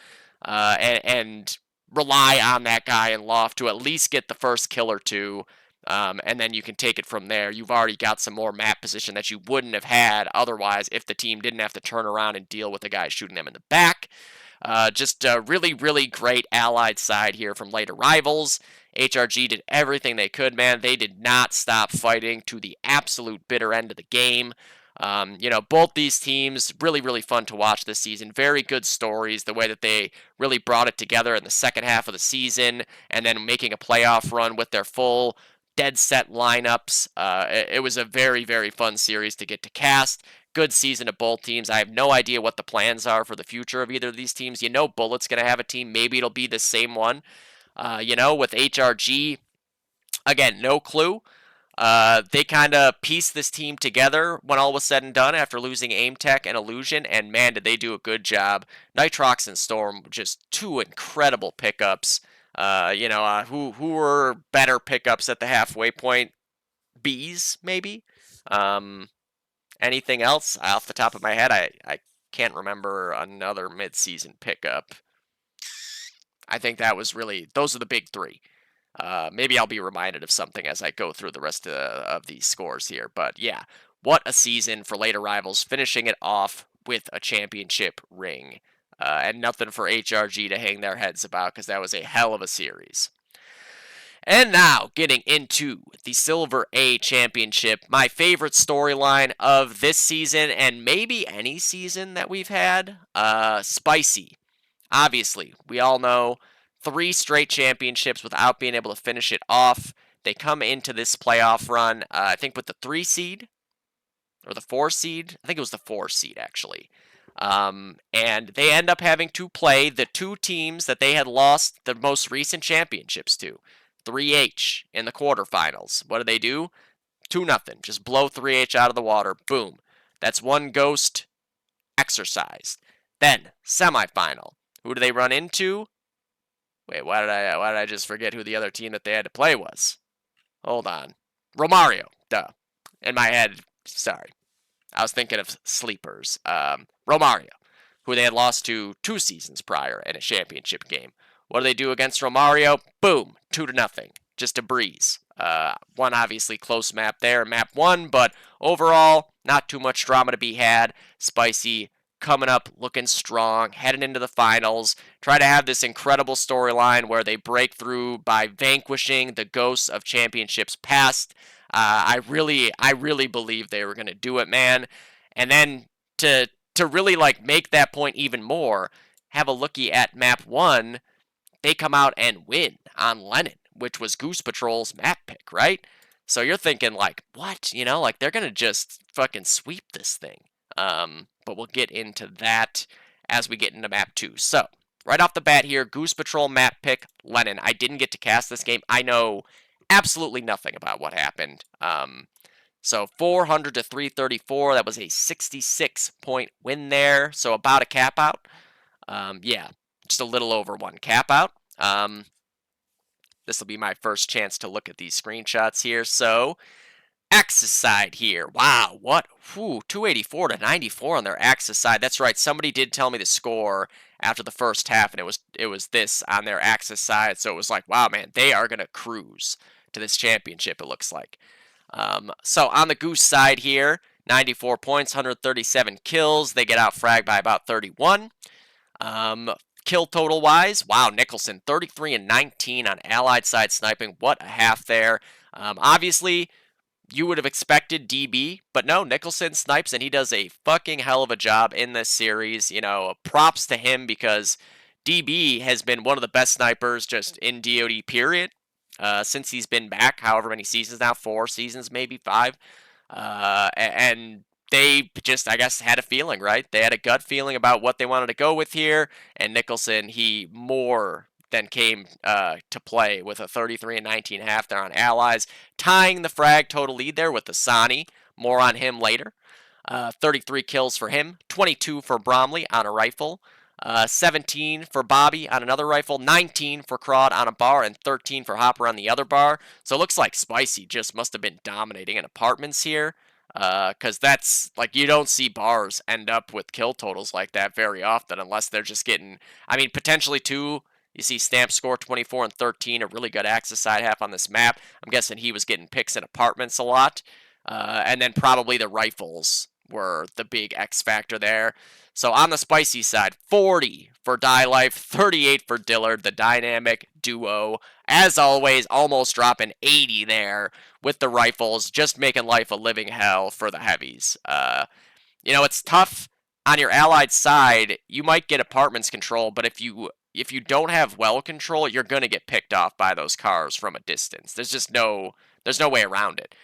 and rely on that guy in loft to at least get the first kill or two. And then you can take it from there. You've already got some more map position that you wouldn't have had otherwise if the team didn't have to turn around and deal with the guy shooting them in the back. Just a really, really great allied side here from late arrivals. HRG did everything they could, man. They did not stop fighting to the absolute bitter end of the game. Both these teams, really, really fun to watch this season. Very good stories, the way that they really brought it together in the second half of the season and then making a playoff run with their full dead set lineups. It was a very, very fun series to get to cast. Good season of both teams. I have no idea what the plans are for the future of either of these teams. Bullet's going to have a team. Maybe it'll be the same one. With HRG, again, no clue. They kind of pieced this team together when all was said and done after losing Aim Tech and Illusion, and man, did they do a good job. Nitrox and Storm, just two incredible pickups. Who were better pickups at the halfway point? Bees, maybe? Anything else off the top of my head? I can't remember another mid-season pickup. I think those are the big three. Maybe I'll be reminded of something as I go through the rest of these scores here. But yeah, what a season for late arrivals, finishing it off with a championship ring. And nothing for HRG to hang their heads about because that was a hell of a series. And now, getting into the Silver A Championship, my favorite storyline of this season and maybe any season that we've had, Spicy. Obviously, we all know 3 straight championships without being able to finish it off. They come into this playoff run, I think with the 3 seed, or the 4 seed. I think it was the 4 seed, actually. And they end up having to play the 2 teams that they had lost the most recent championships to. 3H in the quarterfinals. What do? 2-0. Just blow 3H out of the water. Boom. That's 1 ghost exercised. Then, semifinal. Who do they run into? Wait, why did I just forget who the other team that they had to play was? Hold on. Romario. Duh. In my head, sorry. I was thinking of sleepers. Romario, who they had lost to 2 seasons prior in a championship game. What do they do against Romario? Boom, 2-0. Just a breeze. One obviously close map there, map 1, but overall, not too much drama to be had. Spicy coming up, looking strong, heading into the finals. Try to have this incredible storyline where they break through by vanquishing the ghosts of championships past. I really believe they were going to do it, man. And then to really make that point even more, have a looky at map 1. They come out and win on Lennon, which was Goose Patrol's map pick, right? So you're thinking what? They're going to just fucking sweep this thing. But we'll get into that as we get into map 2. So, right off the bat here, Goose Patrol map pick, Lennon. I didn't get to cast this game. I know absolutely nothing about what happened. So 400 to 334, that was a 66-point win there. So about a cap out. Yeah, just a little over 1 cap out. This will be my first chance to look at these screenshots here. So, Axis side here. Wow, what? 284 to 94 on their Axis side. That's right. Somebody did tell me the score after the first half, and it was this on their Axis side. So it was like, wow, man, they are gonna cruise to this championship. It looks like. So on the Goose side here, 94 points, 137 kills. They get out fragged by about 31. Kill total wise, wow, Nicholson 33 and 19 on Allied side sniping. What a half there. Obviously, you would have expected DB, but no, Nicholson snipes and he does a fucking hell of a job in this series. Props to him because DB has been one of the best snipers just in DoD period since he's been back. However many seasons now, 4 seasons, maybe 5, and they just, I guess, had a feeling, right? They had a gut feeling about what they wanted to go with here, and Nicholson, he more than came to play with a 33 and 19 half there on Allies, tying the frag total lead there with the Sani. More on him later. 33 kills for him, 22 for Bromley on a rifle, 17 for Bobby on another rifle, 19 for Crawd on a bar, and 13 for Hopper on the other bar. So it looks like Spicy just must have been dominating in apartments here. Because that's, like, you don't see bars end up with kill totals like that very often unless they're just getting, I mean, potentially two. You see Stamp score 24 and 13, a really good Axis side half on this map. I'm guessing he was getting picks in apartments a lot. And then probably the rifles were the big X factor there. So on the Spicy side, 40 for Die Life, 38 for Dillard, the dynamic duo. As always, almost dropping 80 there with the rifles, just making life a living hell for the heavies. It's tough on your allied side. You might get apartments control, but if you don't have well control, you're gonna get picked off by those cars from a distance. There's no way around it.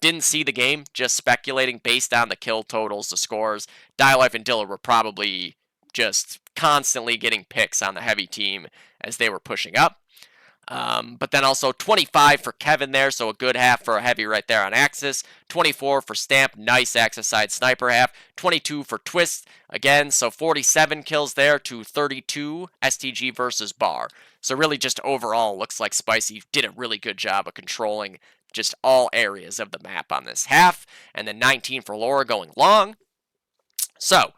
Didn't see the game, just speculating based on the kill totals, the scores. Die Life and Dillard were probably just constantly getting picks on the heavy team as they were pushing up. But then also 25 for Kevin there, so a good half for a heavy right there on Axis. 24 for Stamp, nice Axis side sniper half. 22 for Twist, again, so 47 kills there to 32 STG versus Bar. So really just overall looks like Spicy did a really good job of controlling just all areas of the map on this half. And then 19 for Laura going long. So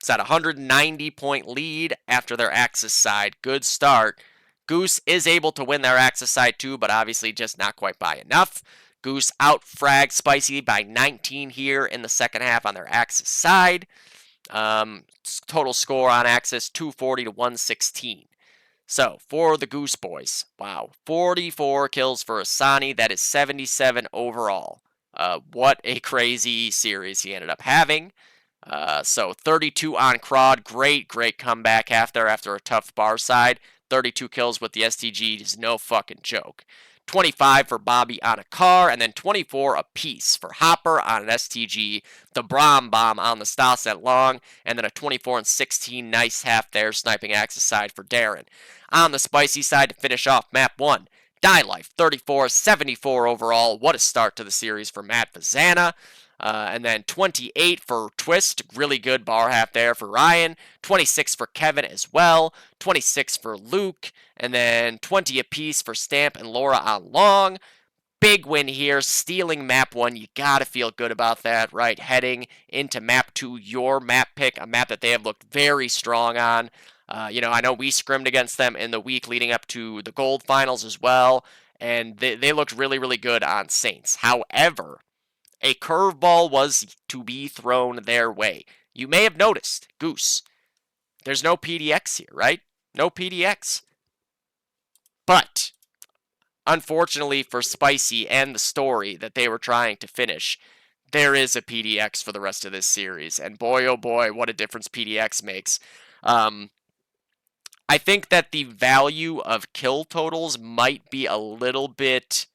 it's at a 190-point lead after their Axis side. Good start. Goose is able to win their Axis side too, but obviously just not quite by enough. Goose out-fragged Spicy by 19 here in the second half on their Axis side. Total score on Axis, 240 to 116. So, for the Goose Boys, wow, 44 kills for Asani. That is 77 overall. What a crazy series he ended up having. So, 32 on Crawd. Great comeback after a tough bar side. 32 kills with the STG is no fucking joke. 25 for Bobby on a car, and then 24 apiece for Hopper on an STG, the Brom Bomb on the style set long, and then a 24 and 16 nice half there, sniping Axis side for Darren. On the Spicy side to finish off map 1, Die Life, 34, 74 overall. What a start to the series for Matt Vazana. And then 28 for Twist, really good bar half there for Ryan. 26 for Kevin as well. 26 for Luke. And then 20 apiece for Stamp and Laura on long. Big win here, stealing map 1. You gotta feel good about that, right? Heading into map 2, your map pick, a map that they have looked very strong on. I know we scrimmed against them in the week leading up to the gold finals as well, and they looked really good on Saints. However, a curveball was to be thrown their way. You may have noticed, Goose, there's no PDX here, right? No PDX. But, unfortunately for Spicy and the story that they were trying to finish, there is a PDX for the rest of this series. And boy, oh boy, what a difference PDX makes. I think that the value of kill totals might be a little bit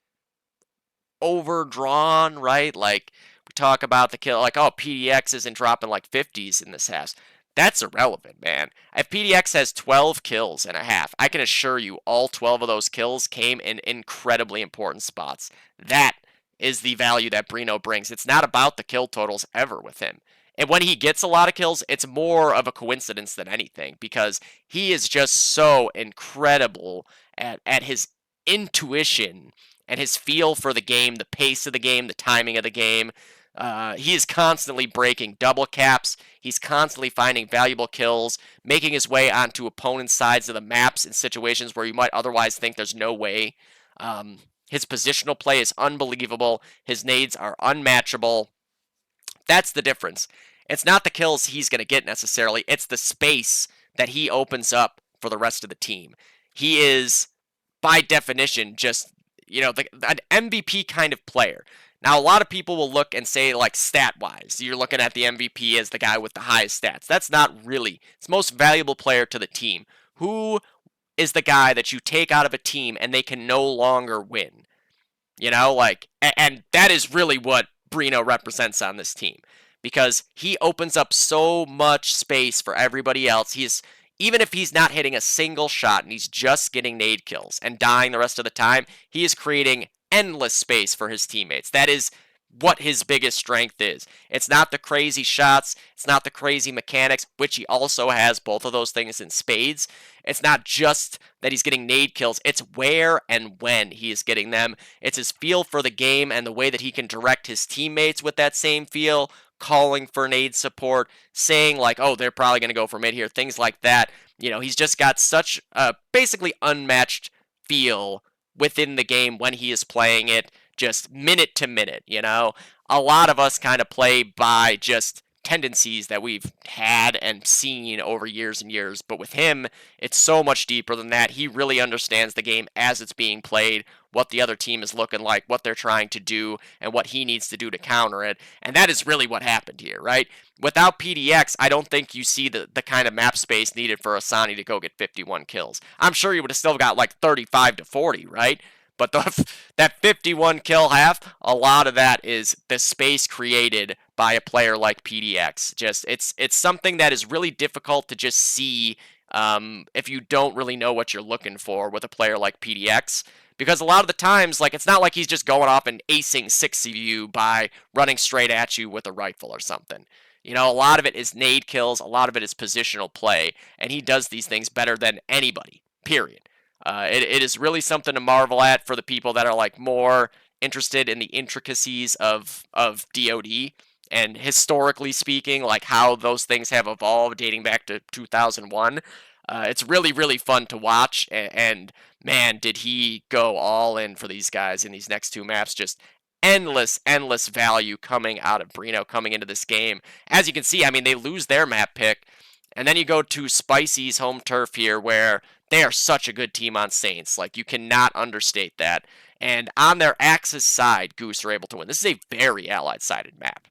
overdrawn, right? Like, we talk about the kill, like, oh, PDX isn't dropping like 50s in this half. That's irrelevant, man. If PDX has 12 kills and a half, I can assure you all 12 of those kills came in incredibly important spots. That is the value that Brino brings. It's not about the kill totals ever with him. And when he gets a lot of kills, it's more of a coincidence than anything, because he is just so incredible at his intuition and his feel for the game, the pace of the game, the timing of the game. He is constantly breaking double caps. He's constantly finding valuable kills, making his way onto opponents' sides of the maps in situations where you might otherwise think there's no way. His positional play is unbelievable. His nades are unmatchable. That's the difference. It's not the kills he's going to get necessarily. It's the space that he opens up for the rest of the team. He is, by definition, just, an MVP kind of player. Now, a lot of people will look and say, like, stat-wise, you're looking at the MVP as the guy with the highest stats. That's not really. It's the most valuable player to the team. Who is the guy that you take out of a team and they can no longer win? And that is really what Brino represents on this team, because he opens up so much space for everybody else. Even if he's not hitting a single shot and he's just getting nade kills and dying the rest of the time, he is creating endless space for his teammates. That is what his biggest strength is. It's not the crazy shots, it's not the crazy mechanics, which he also has both of those things in spades. It's not just that he's getting nade kills, it's where and when he is getting them. It's his feel for the game and the way that he can direct his teammates with that same feel, calling for nade support, saying like, oh, they're probably going to go for mid here, things like that. He's just got such a basically unmatched feel within the game when he is playing it, just minute to minute. A lot of us kind of play by just tendencies that we've had and seen over years and years, but with him, it's so much deeper than that. He really understands the game as it's being played, what the other team is looking like, what they're trying to do, and what he needs to do to counter it. And that is really what happened here, right? Without PDX, I don't think you see the kind of map space needed for Asani to go get 51 kills. I'm sure he would have still got like 35 to 40, right? But that 51 kill half, a lot of that is the space created by a player like PDX. Just it's something that is really difficult to just see if you don't really know what you're looking for with a player like PDX. Because a lot of the times, like, it's not like he's just going off and acing 6 of you by running straight at you with a rifle or something. A lot of it is nade kills, a lot of it is positional play, and he does these things better than anybody, period. It is really something to marvel at for the people that are like more interested in the intricacies of DoD and historically speaking, like how those things have evolved dating back to 2001. It's really, really fun to watch, and man, did he go all in for these guys in these next two maps. Just endless, endless value coming out of Brino coming into this game. As you can see, I mean, they lose their map pick, and then you go to Spicy's home turf here, where they are such a good team on Saints. Like, you cannot understate that. And on their Axis side, Goose are able to win. This is a very Allied-sided map.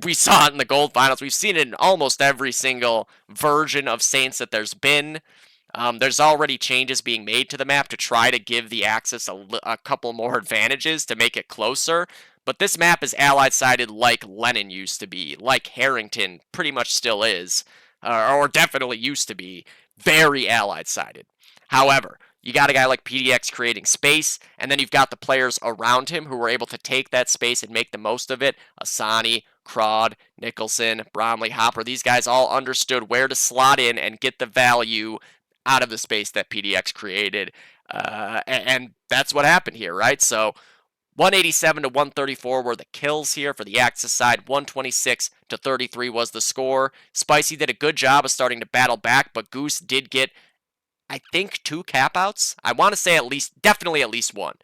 We saw it in the gold finals. We've seen it in almost every single version of Saints that there's been. There's already changes being made to the map to try to give the Axis a couple more advantages to make it closer. But this map is Allied-sided like Lenin used to be, like Harrington pretty much still is, or definitely used to be, very Allied-sided. However, you got a guy like PDX creating space, and then you've got the players around him who were able to take that space and make the most of it. Asani, Crawd, Nicholson, Bromley, Hopper, these guys all understood where to slot in and get the value out of the space that PDX created. And that's what happened here, right? So 187 to 134 were the kills here for the Axis side. 126 to 33 was the score. Spicy did a good job of starting to battle back, but Goose did get, I think, 2 capouts. I want to say definitely at least one.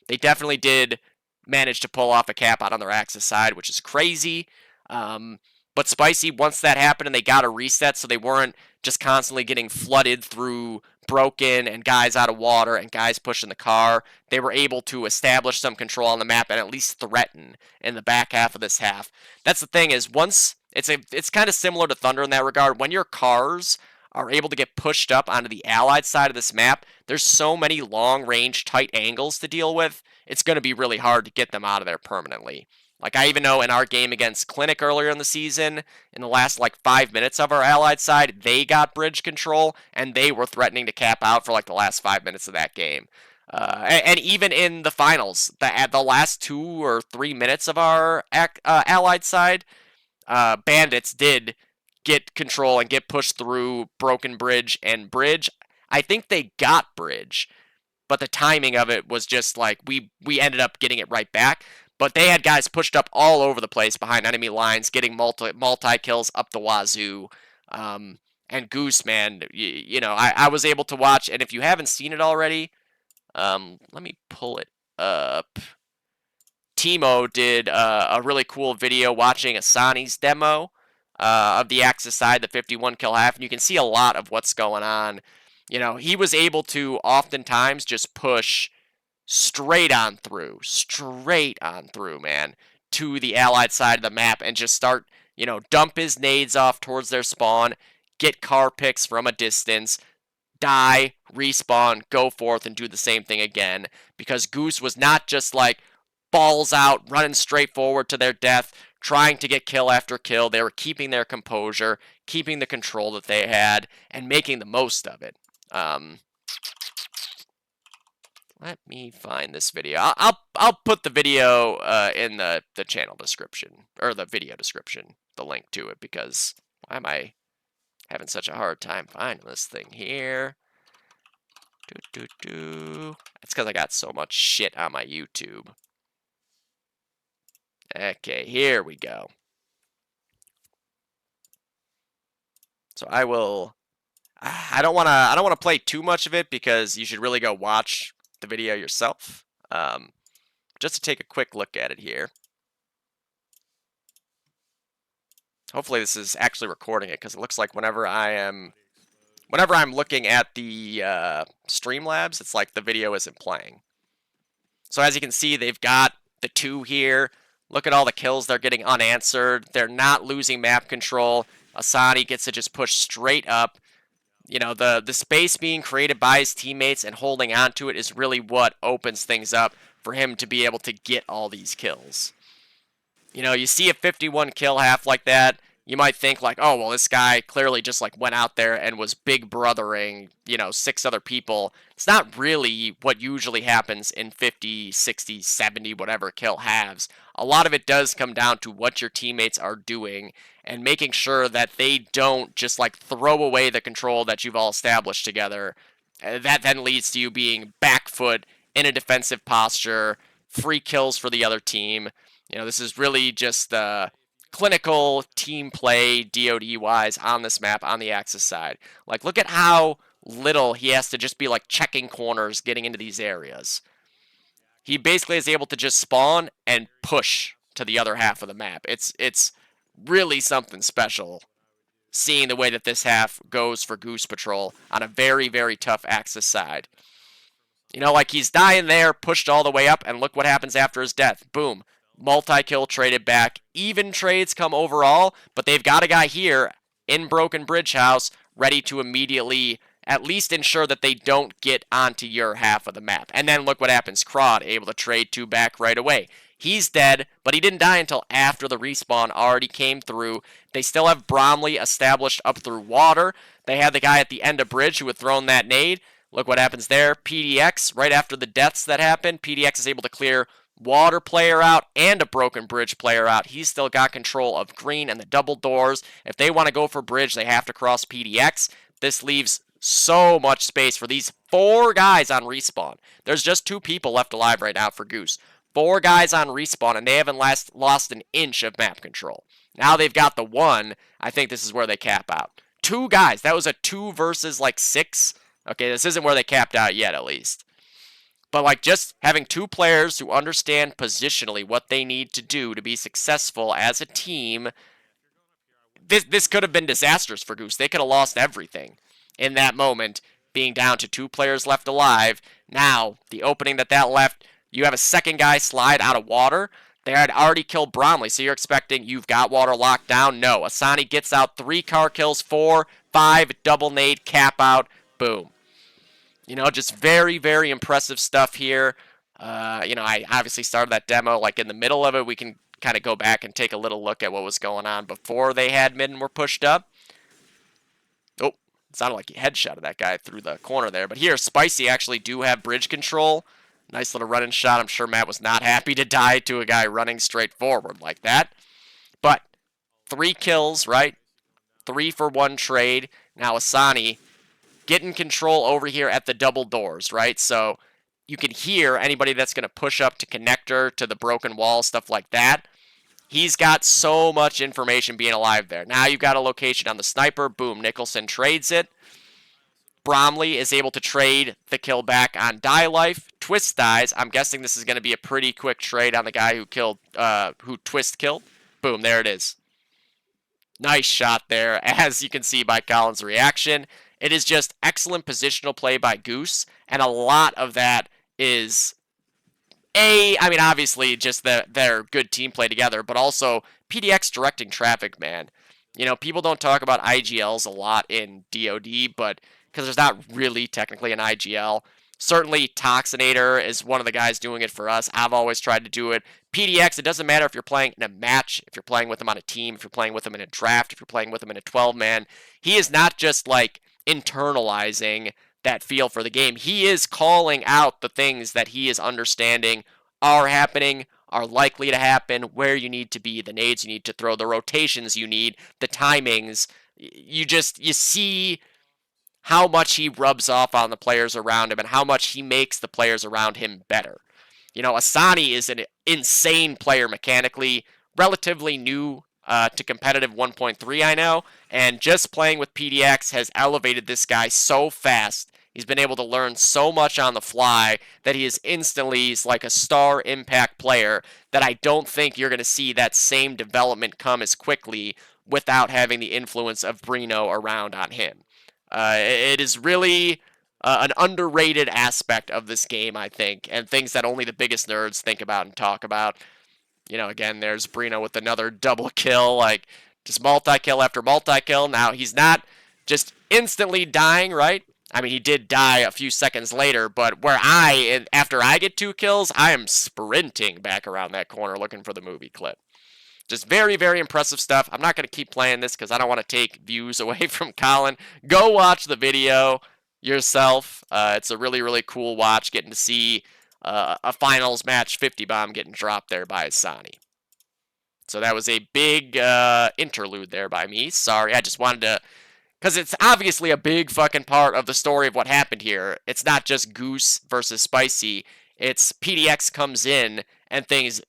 They definitely did manage to pull off a cap out on their Axis side, which is crazy. But Spicy, once that happened and they got a reset, so they weren't just constantly getting flooded through broken and guys out of water and guys pushing the car, they were able to establish some control on the map and at least threaten in the back half of this half. That's the thing, is once it's kind of similar to Thunder in that regard. When your cars are able to get pushed up onto the Allied side of this map, there's so many long-range tight angles to deal with, it's going to be really hard to get them out of there permanently. Like, I even know in our game against Clinic earlier in the season, in the last, 5 minutes of our Allied side, they got bridge control, and they were threatening to cap out for, the last 5 minutes of that game. And even in the finals, at the last 2 or 3 minutes of our Allied side, Bandits did get control and get pushed through Broken Bridge and Bridge. I think they got Bridge, but the timing of it was just we ended up getting it right back. But they had guys pushed up all over the place behind enemy lines, getting multi kills up the wazoo. And Goose, man, I was able to watch, and if you haven't seen it already, let me pull it up. Timo did a really cool video watching Asani's demo of the Axis side, the 51 kill half, and you can see a lot of what's going on. He was able to oftentimes just push straight on through, man, to the Allied side of the map and just start, dump his nades off towards their spawn, get car picks from a distance, die, respawn, go forth, and do the same thing again. Because Goose was not just balls out, running straight forward to their death, trying to get kill after kill. They were keeping their composure, keeping the control that they had, and making the most of it. Let me find this video. I'll put the video in the channel description, or the video description, the link to it, because why am I having such a hard time finding this thing here? It's because I got so much shit on my YouTube. Okay, here we go. So I don't want to play too much of it because you should really go watch the video yourself. Just to take a quick look at it here. Hopefully this is actually recording it, because it looks like whenever I'm looking at the Streamlabs, it's like the video isn't playing. So as you can see, they've got the 2 here. Look at all the kills they're getting unanswered. They're not losing map control. Asani gets to just push straight up. You know, the space being created by his teammates and holding on to it is really what opens things up for him to be able to get all these kills. You know, you see a 51 kill half like that, you might think like, oh, well, this guy clearly just like went out there and was big brothering, you know, 6 other people. It's not really what usually happens in 50, 60, 70, whatever kill halves. A lot of it does come down to what your teammates are doing and making sure that they don't just like throw away the control that you've all established together. That then leads to you being back foot in a defensive posture, free kills for the other team. You know, this is really just clinical team play DOD-wise on this map on the Axis side. Like, look at how little he has to just be, like, checking corners getting into these areas. He basically is able to just spawn and push to the other half of the map. It's really something special seeing the way that this half goes for Goose Patrol on a very, very tough Axis side. You know, like, he's dying there, pushed all the way up, and look what happens after his death. Boom. Multi-kill traded back. Even trades come overall, but they've got a guy here in Broken Bridge House ready to immediately at least ensure that they don't get onto your half of the map. And then look what happens. Crawd able to trade 2 back right away. He's dead, but he didn't die until after the respawn already came through. They still have Bromley established up through water. They had the guy at the end of bridge who had thrown that nade. Look what happens there. PDX, right after the deaths that happened, PDX is able to clear water player out and a broken bridge player out. He's still got control of green and the double doors. If they want to go for bridge, they have to cross PDX. This leaves so much space for these 4 guys on respawn. There's just 2 people left alive right now for Goose. 4 guys on respawn, and they haven't lost an inch of map control. Now they've got the 1. I think this is where they cap out. 2 guys. That was a 2 versus like 6. Okay, this isn't where they capped out yet, at least. But like just having 2 players who understand positionally what they need to do to be successful as a team, this could have been disastrous for Goose. They could have lost everything in that moment, being down to 2 players left alive. Now, the opening that left, you have a second guy slide out of water. They had already killed Bromley, so you're expecting you've got water locked down. No, Asani gets out 3 car kills, 4, 5, double nade, cap out, boom. You know, just very, very impressive stuff here. You know, I obviously started that demo like in the middle of it. We can kind of go back and take a little look at what was going on before they had mid and were pushed up. Oh, it sounded like he headshotted that guy through the corner there. But here, Spicy actually do have bridge control. Nice little run-in shot. I'm sure Matt was not happy to die to a guy running straight forward like that. But 3 kills, right? 3 for 1 trade. Now Asani getting control over here at the double doors, right? So you can hear anybody that's going to push up to connector, to the broken wall, stuff like that. He's got so much information being alive there. Now you've got a location on the sniper. Boom, Nicholson trades it. Bromley is able to trade the kill back on Die Life. Twist dies. I'm guessing this is going to be a pretty quick trade on the guy who Twist killed. Boom, there it is. Nice shot there, as you can see by Colin's reaction. It is just excellent positional play by Goose, and a lot of that is, obviously just their good team play together, but also PDX directing traffic, man. You know, people don't talk about IGLs a lot in DoD, but because there's not really technically an IGL. Certainly, Toxinator is one of the guys doing it for us. I've always tried to do it. PDX, it doesn't matter if you're playing in a match, if you're playing with him on a team, if you're playing with him in a draft, if you're playing with him in a 12-man. He is not just like internalizing that feel for the game. He is calling out the things that he is understanding are happening, are likely to happen, where you need to be, the nades you need to throw, the rotations you need, the timings. You see how much he rubs off on the players around him and how much he makes the players around him better. Asani is an insane player mechanically, relatively new to competitive 1.3, I know, and just playing with PDX has elevated this guy so fast. He's been able to learn so much on the fly that he is instantly like a star impact player that I don't think you're going to see that same development come as quickly without having the influence of Brino around on him. It is really an underrated aspect of this game, I think, and things that only the biggest nerds think about and talk about. Again, there's Brino with another double kill, like just multi-kill after multi-kill. Now, he's not just instantly dying, right? I mean, he did die a few seconds later, but after I get 2 kills, I am sprinting back around that corner looking for the movie clip. Just very, very impressive stuff. I'm not going to keep playing this because I don't want to take views away from Colin. Go watch the video yourself. It's a really, really cool watch getting to see a finals match 50 bomb getting dropped there by Asani. So that was a big interlude there by me. Sorry, I just wanted to... Because it's obviously a big fucking part of the story of what happened here. It's not just Goose versus Spicy. It's PDX comes in and things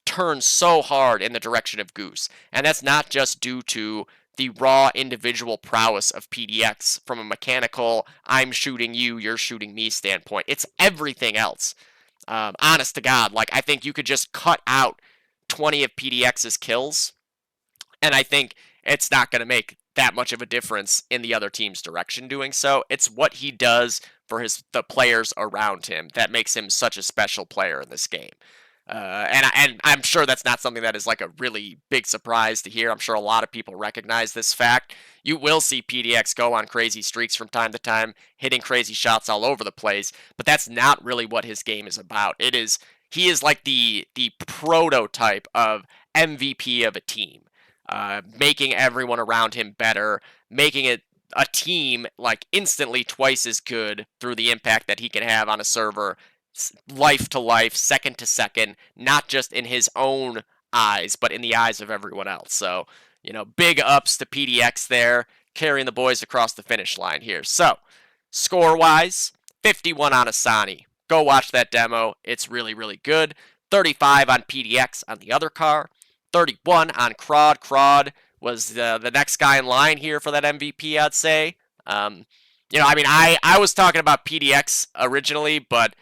turn so hard in the direction of Goose. And that's not just due to the raw individual prowess of PDX from a mechanical, I'm shooting you, you're shooting me standpoint. It's everything else. Honest to God, I think you could just cut out 20 of PDX's kills, and I think it's not going to make that much of a difference in the other team's direction doing so. It's what he does for the players around him that makes him such a special player in this game. And I'm sure that's not something that is a really big surprise to hear. I'm sure a lot of people recognize this fact. You will see PDX go on crazy streaks from time to time, hitting crazy shots all over the place, but that's not really what his game is about. He is like the prototype of MVP of a team, making everyone around him better, making it a team instantly twice as good through the impact that he can have on a server, life to life, second to second, not just in his own eyes, but in the eyes of everyone else. So, big ups to PDX there, carrying the boys across the finish line here. So, score-wise, 51 on Asani. Go watch that demo. It's really, really good. 35 on PDX on the other car. 31 on Crod. Crod was the next guy in line here for that MVP, I'd say. I was talking about PDX originally, but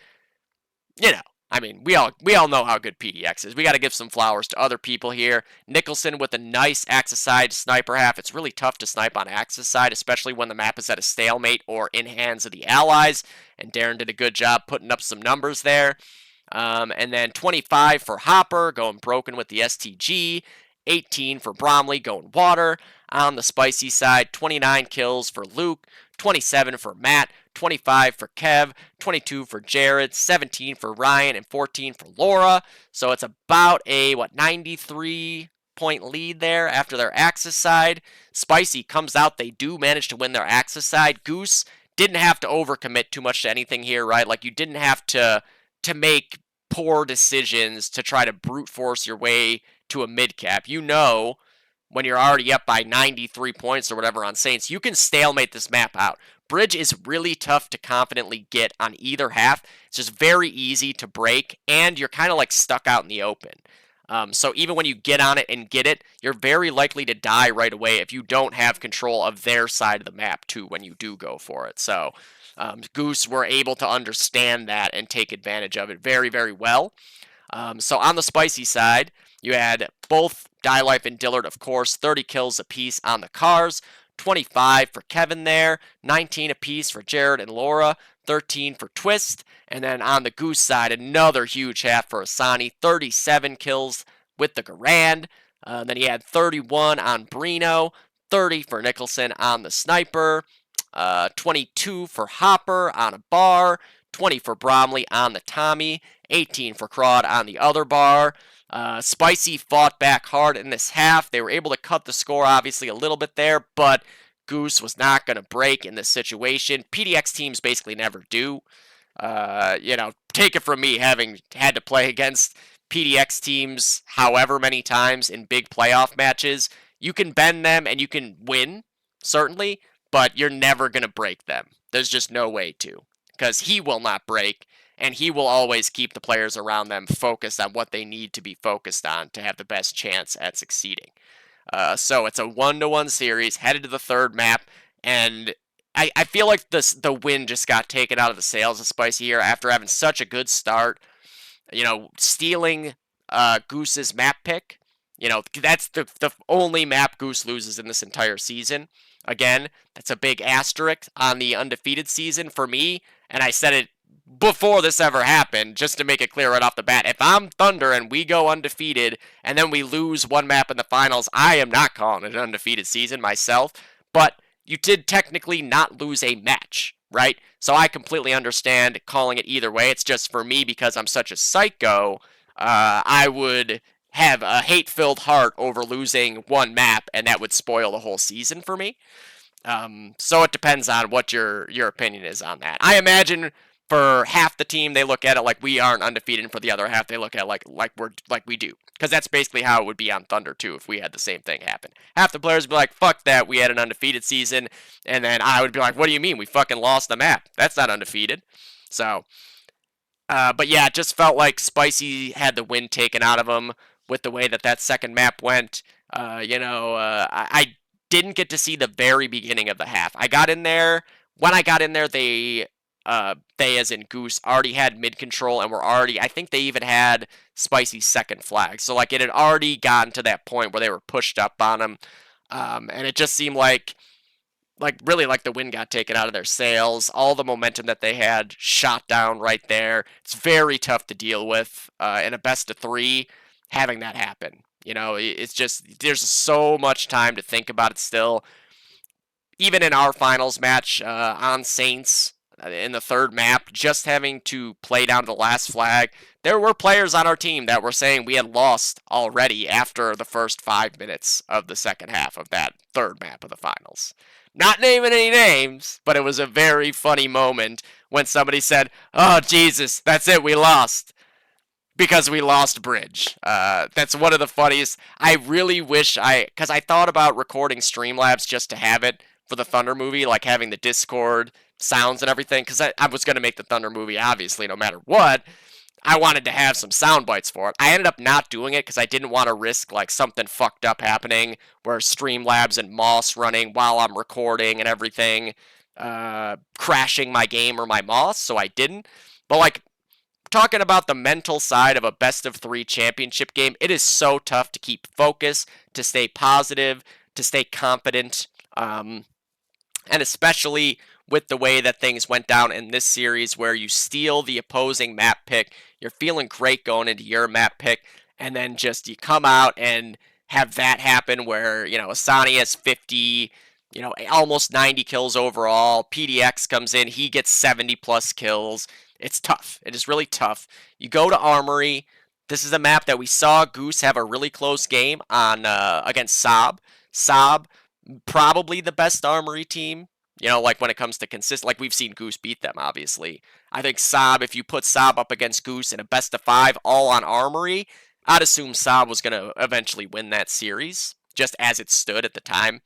we all know how good PDX is. We got to give some flowers to other people here. Nicholson with a nice axis side sniper half. It's really tough to snipe on axis side, especially when the map is at a stalemate or in hands of the allies. And Darren did a good job putting up some numbers there. And then 25 for Hopper, going broken with the STG. 18 for Bromley, going water. On the Spicy side, 29 kills for Luke. 27 for Matt. 25 for Kev, 22 for Jared, 17 for Ryan, and 14 for Laura. So it's about a, 93-point lead there after their Axis side. Spicy comes out. They do manage to win their Axis side. Goose didn't have to overcommit too much to anything here, right? You didn't have to make poor decisions to try to brute force your way to a mid cap. When you're already up by 93 points or whatever on Saints, you can stalemate this map out. Bridge is really tough to confidently get on either half. It's just very easy to break, and you're kind of stuck out in the open. So even when you get on it and get it, you're very likely to die right away if you don't have control of their side of the map too when you do go for it. So Goose were able to understand that and take advantage of it very, very well. So on the Spicy side, you had both Life and Dillard, of course, 30 kills apiece on the cars, 25 for Kevin there, 19 apiece for Jared and Laura, 13 for Twist, and then on the Goose side, another huge half for Asani, 37 kills with the Garand. Then he had 31 on Brino, 30 for Nicholson on the Sniper, 22 for Hopper on a bar, 20 for Bromley on the Tommy, 18 for Crawd on the other bar. Spicy fought back hard in this half. They were able to cut the score, obviously, a little bit there, but Goose was not going to break in this situation. PDX teams basically never do. Take it from me, having had to play against PDX teams however many times in big playoff matches. You can bend them and you can win, certainly, but you're never going to break them. There's just no way to, because he will not break, and he will always keep the players around them focused on what they need to be focused on to have the best chance at succeeding. So it's a 1-1 series, headed to the third map, and I feel like the wind just got taken out of the sails of Spicy here after having such a good start. Stealing Goose's map pick. That's the only map Goose loses in this entire season. Again, that's a big asterisk on the undefeated season for me, and I said it before this ever happened, just to make it clear right off the bat. If I'm Thunder and we go undefeated and then we lose one map in the finals, I am not calling it an undefeated season myself, but you did technically not lose a match, right? So I completely understand calling it either way. It's just for me, because I'm such a psycho, I would have a hate-filled heart over losing one map, and that would spoil the whole season for me. So it depends on what your opinion is on that. I imagine for half the team they look at it like we aren't undefeated, and for the other half they look at it like we do, because that's basically how it would be on Thunder too if we had the same thing happen. Half the players would be like, "Fuck that, we had an undefeated season," and then I would be like, "What do you mean we fucking lost the map? That's not undefeated." So, but yeah, it just felt like Spicy had the wind taken out of him with the way that second map went. I didn't get to see the very beginning of the half. I got in there. When I got in there, they as in Goose already had mid control and were already, I think they even had Spicy's second flag. So like it had already gotten to that point where they were pushed up on him. And it just seemed like really like the wind got taken out of their sails. All the momentum that they had shot down right there. It's very tough to deal with in a best of three, having that happen. It's just, there's so much time to think about it still. Even in our finals match on Saints in the third map, just having to play down to the last flag, there were players on our team that were saying we had lost already after the first 5 minutes of the second half of that third map of the finals. Not naming any names, but it was a very funny moment when somebody said, "Oh, Jesus, that's it, we lost." Because we lost Bridge. That's one of the funniest. I really wish because I thought about recording Streamlabs just to have it for the Thunder movie, like having the Discord sounds and everything, because I was going to make the Thunder movie, obviously, no matter what. I wanted to have some sound bites for it. I ended up not doing it because I didn't want to risk like something fucked up happening where Streamlabs and Moss running while I'm recording and everything, crashing my game or my Moss, so I didn't. But like, talking about the mental side of a best of three championship game, it is so tough to keep focus, to stay positive, to stay confident, and especially with the way that things went down in this series where you steal the opposing map pick, you're feeling great going into your map pick, and then just you come out and have that happen where, Asani has 50, almost 90 kills overall, PDX comes in, he gets 70 plus kills. It's tough. It is really tough. You go to Armory. This is a map that we saw Goose have a really close game on against Saab. Saab, probably the best Armory team. Like when it comes to consistent, like we've seen Goose beat them, obviously. I think Saab, if you put Saab up against Goose in a best of 5, all on Armory, I'd assume Saab was going to eventually win that series, just as it stood at the time.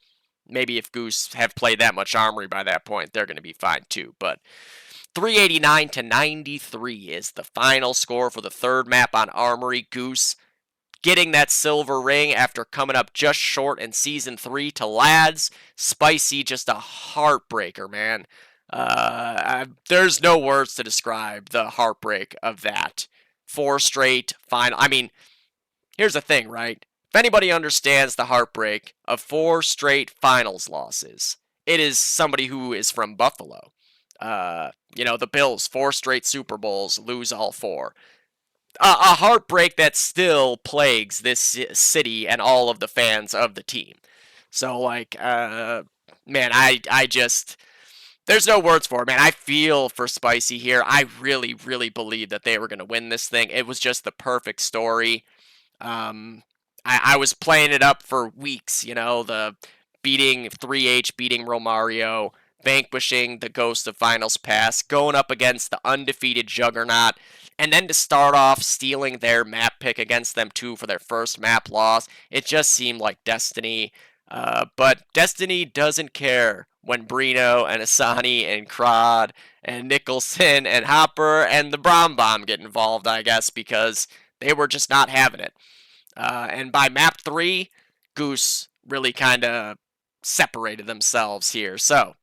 Maybe if Goose have played that much Armory by that point, they're going to be fine too, but 389 to 93 is the final score for the third map on Armory. Goose getting that silver ring after coming up just short in Season 3 to Lads. Spicy, just a heartbreaker, man. There's no words to describe the heartbreak of that. 4 straight final. I mean, here's the thing, right? If anybody understands the heartbreak of 4 straight finals losses, it is somebody who is from Buffalo. The Bills, 4 straight Super Bowls, lose all 4. A heartbreak that still plagues this city and all of the fans of the team. So, man, I just, there's no words for it, man. I feel for Spicy here. I really, really believe that they were going to win this thing. It was just the perfect story. I was playing it up for weeks, the beating 3H, beating Romario, vanquishing the Ghost of Finals Pass, going up against the undefeated Juggernaut, and then to start off stealing their map pick against them too for their first map loss. It just seemed like destiny. But Destiny doesn't care when Brino and Asani and Krod and Nicholson and Hopper and the Brom Bomb get involved, I guess, because they were just not having it. And by map 3, Goose really kind of separated themselves here. So,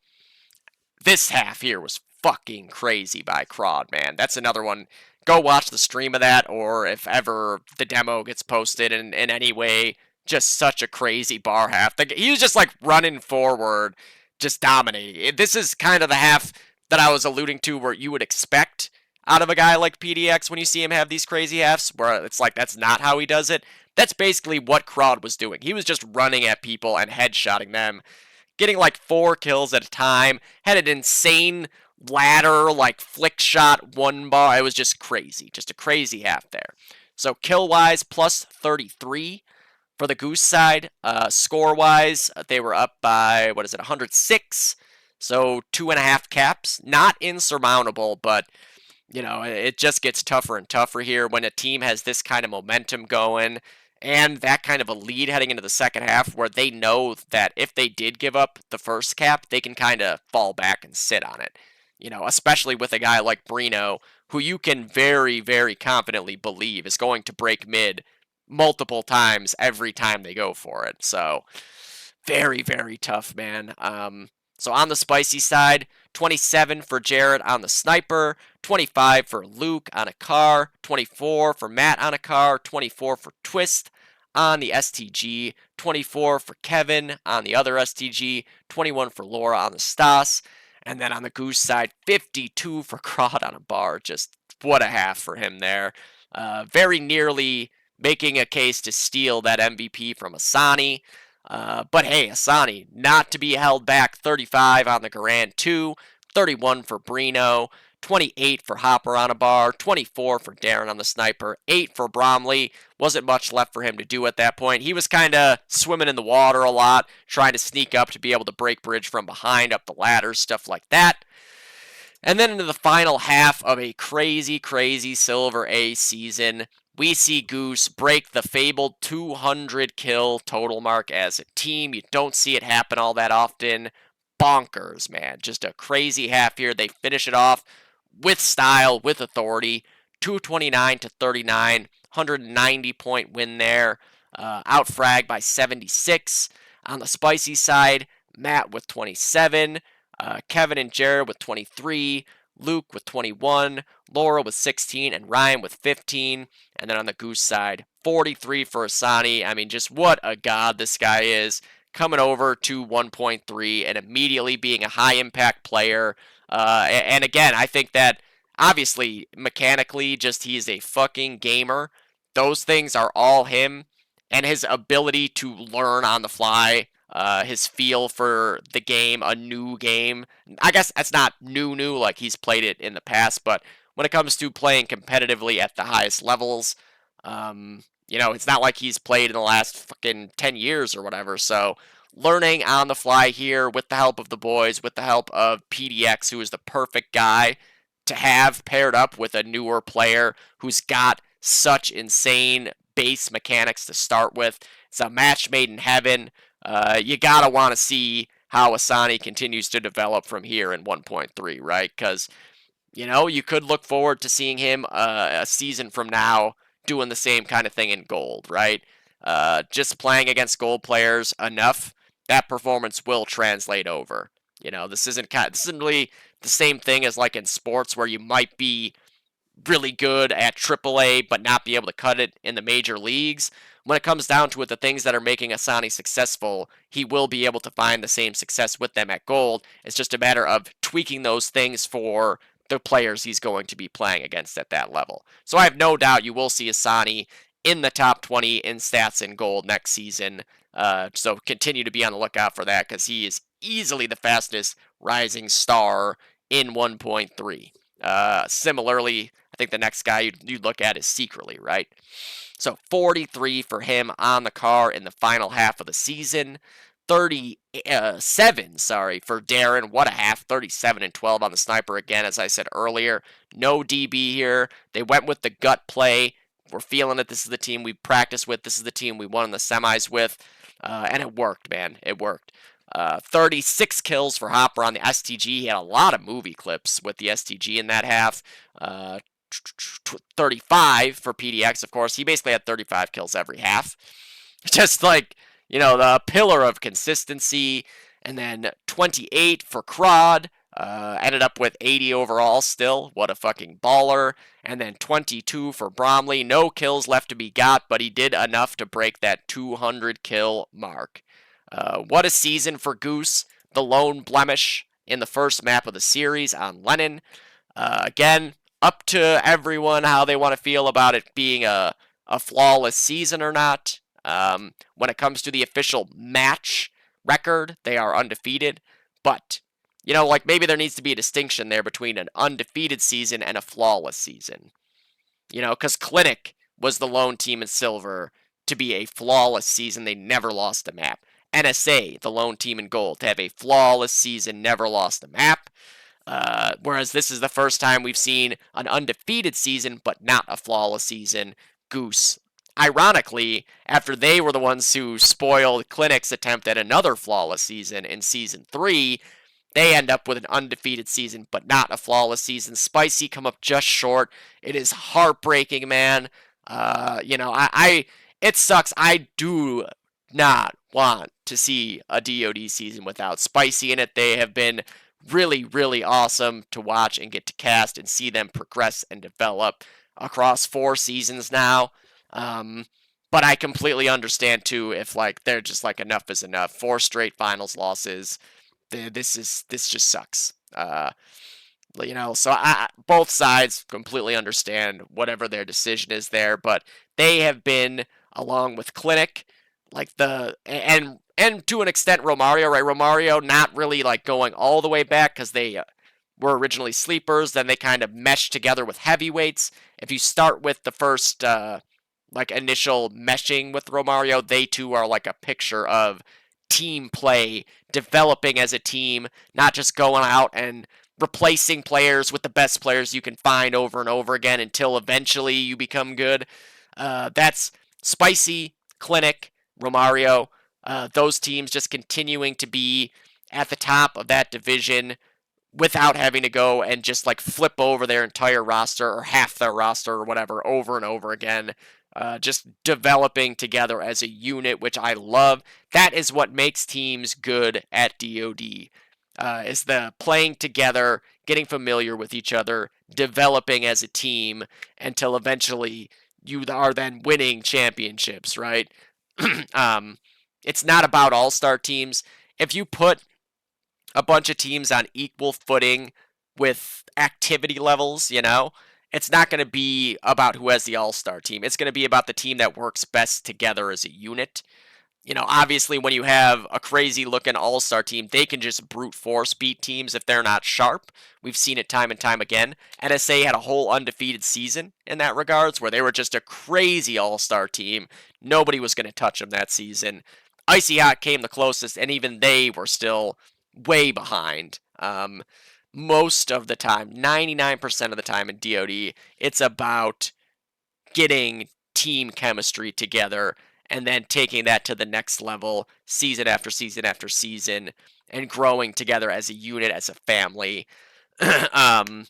this half here was fucking crazy by Krod, man. That's another one. Go watch the stream of that, or if ever the demo gets posted in any way, just such a crazy bar half. He was just like running forward, just dominating. This is kind of the half that I was alluding to where you would expect out of a guy like PDX when you see him have these crazy halves, where it's like that's not how he does it. That's basically what Krod was doing. He was just running at people and headshotting them, getting like 4 kills at a time, had an insane ladder, like flick shot, 1 bar. It was just crazy. Just a crazy half there. So kill-wise, plus 33 for the Goose side. Score-wise, they were up by, 106? So 2.5 caps. Not insurmountable, but it just gets tougher and tougher here when a team has this kind of momentum going and that kind of a lead heading into the second half where they know that if they did give up the first cap, they can kind of fall back and sit on it. Especially with a guy like Brino, who you can very, very confidently believe is going to break mid multiple times every time they go for it. So, very, very tough, man. So on the spicy side, 27 for Jared on the sniper, 25 for Luke on a car, 24 for Matt on a car, 24 for Twist on the STG, 24 for Kevin on the other STG, 21 for Laura on the Stas, and then on the Goose side, 52 for Krod on a bar. Just what a half for him there. Very nearly making a case to steal that MVP from Asani. But hey, Asani, not to be held back, 35 on the Garand 2, 31 for Brino, 28 for Hopper on a bar, 24 for Darren on the sniper, 8 for Bromley. Wasn't much left for him to do at that point. He was kind of swimming in the water a lot, trying to sneak up to be able to break bridge from behind, up the ladders, stuff like that. And then into the final half of a crazy, crazy Silver A season, we see Goose break the fabled 200 kill total mark as a team. You don't see it happen all that often. Bonkers, man. Just a crazy half here. They finish it off with style, with authority. 229 to 39, 190 point win there. Outfragged by 76. On the spicy side, Matt with 27. Kevin and Jared with 23. Luke with 21, Laura with 16, and Ryan with 15. And then on the Goose side, 43 for Asani. I mean, just what a god this guy is. Coming over to 1.3 and immediately being a high-impact player. And again, I think that, obviously, mechanically, just he's a fucking gamer. Those things are all him. And his ability to learn on the fly, his feel for the game, a new game. I guess that's not new, like he's played it in the past, but when it comes to playing competitively at the highest levels, it's not like he's played in the last fucking 10 years or whatever, so learning on the fly here with the help of the boys, with the help of PDX, who is the perfect guy to have paired up with a newer player who's got such insane base mechanics to start with. It's a match made in heaven. You gotta want to see how Asani continues to develop from here in 1.3, right? Because, you could look forward to seeing him a season from now doing the same kind of thing in gold, right? Just playing against gold players enough, that performance will translate over. This isn't really the same thing as like in sports where you might be really good at AAA but not be able to cut it in the major leagues. When it comes down to it, the things that are making Asani successful, he will be able to find the same success with them at gold. It's just a matter of tweaking those things for the players he's going to be playing against at that level. So I have no doubt you will see Asani in the top 20 in stats in gold next season. So continue to be on the lookout for that because he is easily the fastest rising star in 1.3. Similarly, I think the next guy you'd look at is Secretly, right? So 43 for him on the car in the final half of the season. 37, sorry, for Darren. What a half. 37 and 12 on the sniper again, as I said earlier. No DB here. They went with the gut play. We're feeling it. This is the team we practice with. This is the team we won in the semis with. And it worked, man. It worked. 36 kills for Hopper on the STG. He had a lot of movie clips with the STG in that half. 35 for PDX, of course. He basically had 35 kills every half. Just like, the pillar of consistency. And then 28 for Crod. Ended up with 80 overall still. What a fucking baller. And then 22 for Bromley. No kills left to be got, but he did enough to break that 200 kill mark. What a season for Goose. The lone blemish in the first map of the series on Lennon. Again, up to everyone how they want to feel about it being a flawless season or not. When it comes to the official match record, they are undefeated. But, maybe there needs to be a distinction there between an undefeated season and a flawless season. Because Clinic was the lone team in silver to be a flawless season. They never lost a map. NSA, the lone team in gold, to have a flawless season, never lost a map. Whereas this is the first time we've seen an undefeated season, but not a flawless season. Goose. Ironically, after they were the ones who spoiled Clinic's attempt at another flawless season in Season 3, they end up with an undefeated season, but not a flawless season. Spicy come up just short. It is heartbreaking, man. It sucks. I do not want to see a DoD season without Spicy in it. They have been really, really awesome to watch and get to cast and see them progress and develop across 4 seasons now. But I completely understand too if they're just enough is enough. 4 straight finals losses. This just sucks. So both sides completely understand whatever their decision is there, but they have been, along with Clinic, and to an extent Romario, right? Romario not really going all the way back because they were originally sleepers, then they kind of meshed together with heavyweights. If you start with the first initial meshing with Romario, they too are a picture of team play, developing as a team, not just going out and replacing players with the best players you can find over and over again until eventually you become good. That's Spicy, Clinic, Romario, those teams just continuing to be at the top of that division without having to go and just flip over their entire roster or half their roster or whatever over and over again. Just developing together as a unit, which I love. That is what makes teams good at DoD. Is the playing together, getting familiar with each other, developing as a team until eventually you are then winning championships, right? It's not about all-star teams. If you put a bunch of teams on equal footing with activity levels, it's not going to be about who has the all-star team. It's going to be about the team that works best together as a unit. Obviously when you have a crazy-looking all-star team, they can just brute force beat teams if they're not sharp. We've seen it time and time again. NSA had a whole undefeated season in that regards, where they were just a crazy all-star team. Nobody was going to touch them that season. Icy Hot came the closest, and even they were still way behind. Most of the time, 99% of the time in DoD, it's about getting team chemistry together and then taking that to the next level season after season after season and growing together as a unit, as a family. And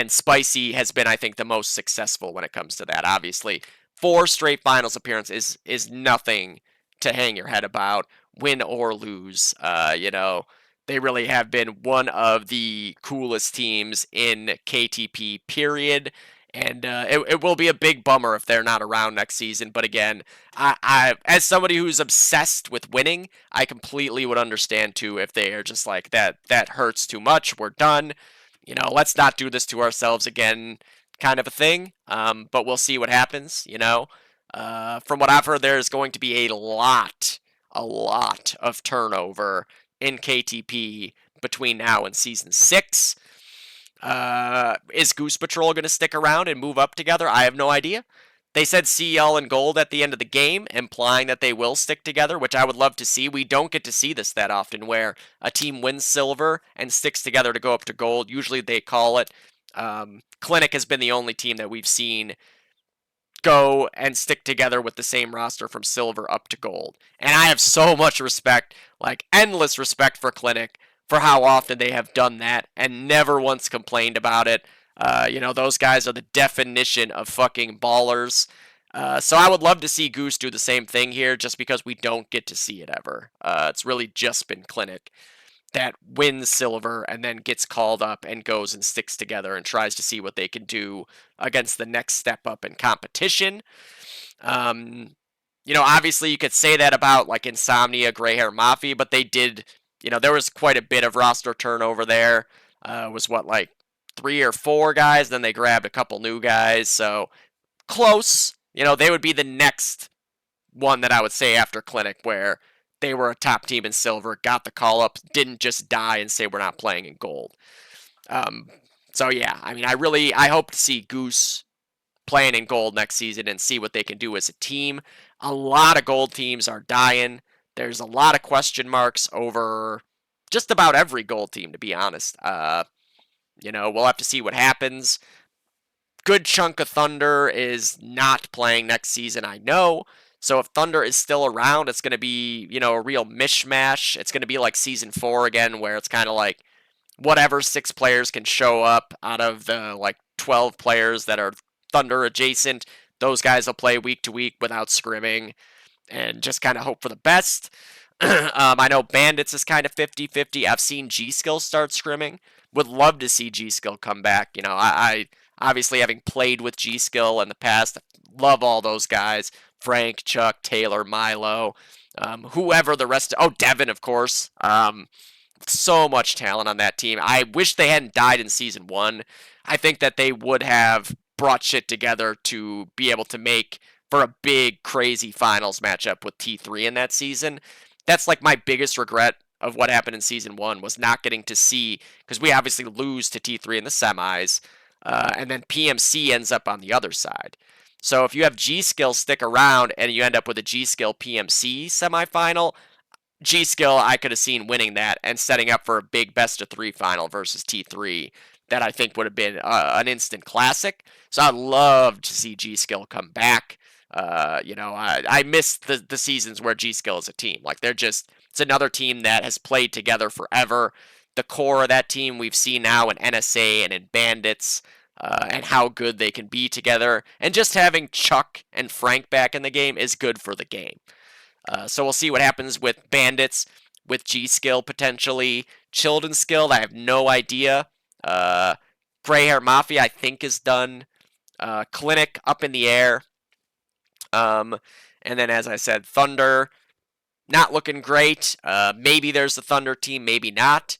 Spicy has been, I think, the most successful when it comes to that. Obviously, 4 straight finals appearances is nothing to hang your head about, win or lose. They really have been one of the coolest teams in KTP, period. And it will be a big bummer if they're not around next season. But again, I as somebody who's obsessed with winning, I completely would understand too if they are just that hurts too much. We're done. Let's not do this to ourselves again, kind of a thing. But we'll see what happens. From what I've heard, there's going to be a lot of turnover in KTP between now and Season 6. Is Goose Patrol going to stick around and move up together? I have no idea. They said CL and gold at the end of the game, implying that they will stick together, which I would love to see. We don't get to see this that often, where a team wins silver and sticks together to go up to gold. Usually they call it. Clinic has been the only team that we've seen go and stick together with the same roster from silver up to gold. And I have so much respect, like endless respect for Clinic for how often they have done that and never once complained about it. Those guys are the definition of fucking ballers. So I would love to see Goose do the same thing here just because we don't get to see it ever. It's really just been Clinic that wins silver and then gets called up and goes and sticks together and tries to see what they can do against the next step up in competition. Obviously you could say that about like Insomnia, Gray Hair Mafia, but they did, there was quite a bit of roster turnover there. Was what, like 3 or 4 guys, then they grabbed a couple new guys, so close. They would be the next one that I would say after Clinic, where they were a top team in silver, got the call up, didn't just die and say we're not playing in gold. So yeah, I mean, I hope to see Goose playing in gold next season and see what they can do as a team. A lot of gold teams are dying. There's a lot of question marks over just about every gold team, to be honest. We'll have to see what happens. Good chunk of Thunder is not playing next season, I know. So if Thunder is still around, it's going to be, a real mishmash. It's going to be like Season 4 again, where it's kind of like whatever 6 players can show up out of the, like, 12 players that are Thunder adjacent. Those guys will play week to week without scrimming and just kind of hope for the best. I know Bandits is kind of 50-50. I've seen G-Skill start scrimming. Would love to see G-Skill come back. I obviously, having played with G-Skill in the past, love all those guys. Frank, Chuck, Taylor, Milo, whoever the rest. Oh, Devin, of course. So much talent on that team. I wish they hadn't died in Season 1. I think that they would have brought shit together to be able to make for a big, crazy finals matchup with T3 in that season. That's like my biggest regret of what happened in Season 1 was not getting to see, because we obviously lose to T3 in the semis, and then PMC ends up on the other side. So if you have G-Skill stick around and you end up with a G-Skill PMC semifinal, G-Skill I could have seen winning that and setting up for a big best-of-3 final versus T3 that I think would have been an instant classic. So I'd love to see G-Skill come back. I miss the seasons where G-Skill is a team. Like, it's another team that has played together forever. The core of that team we've seen now in NSA and in Bandits, and how good they can be together. And just having Chuck and Frank back in the game is good for the game. So we'll see what happens with Bandits, with G-Skill potentially. Childen Skill, I have no idea. Gray Hair Mafia, I think, is done. Clinic, up in the air. And then, as I said, Thunder, not looking great. Maybe there's a Thunder team, maybe not.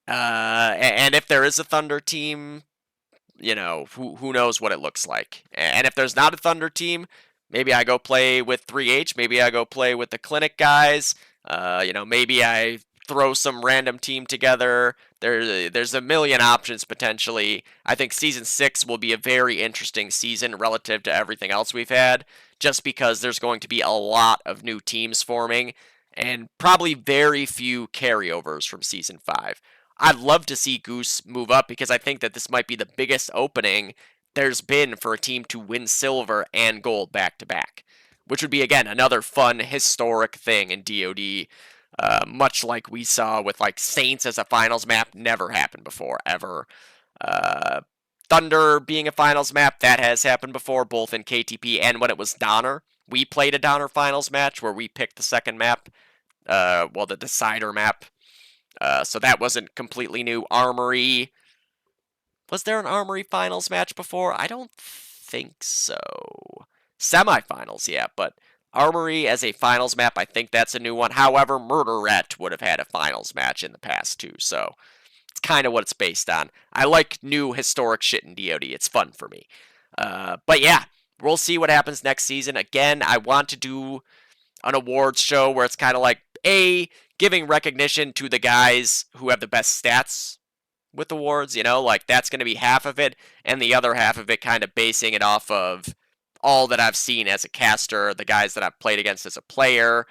And if there is a Thunder team, who knows what it looks like. And if there's not a Thunder team, maybe I go play with 3H. Maybe I go play with the Clinic guys. Maybe I throw some random team together. There's a million options potentially. I think Season 6 will be a very interesting season relative to everything else we've had, just because there's going to be a lot of new teams forming and probably very few carryovers from Season 5. I'd love to see Goose move up because I think that this might be the biggest opening there's been for a team to win silver and gold back to back, which would be, again, another fun, historic thing in DoD. Much like we saw with like Saints as a finals map, never happened before, ever. Thunder being a finals map, that has happened before, both in KTP and when it was Donner. We played a Donner finals match where we picked the second map, the decider map. So that wasn't completely new. Armory. Was there an Armory finals match before? I don't think so. Semifinals, yeah, but Armory as a finals map, I think that's a new one. However, Murderette would have had a finals match in the past too, so it's kind of what it's based on. I like new historic shit in DoD. It's fun for me. But yeah, we'll see what happens next season. Again, I want to do an awards show where it's kind of like, giving recognition to the guys who have the best stats with awards, like that's going to be half of it, and the other half of it kind of basing it off of all that I've seen as a caster, the guys that I've played against as a player,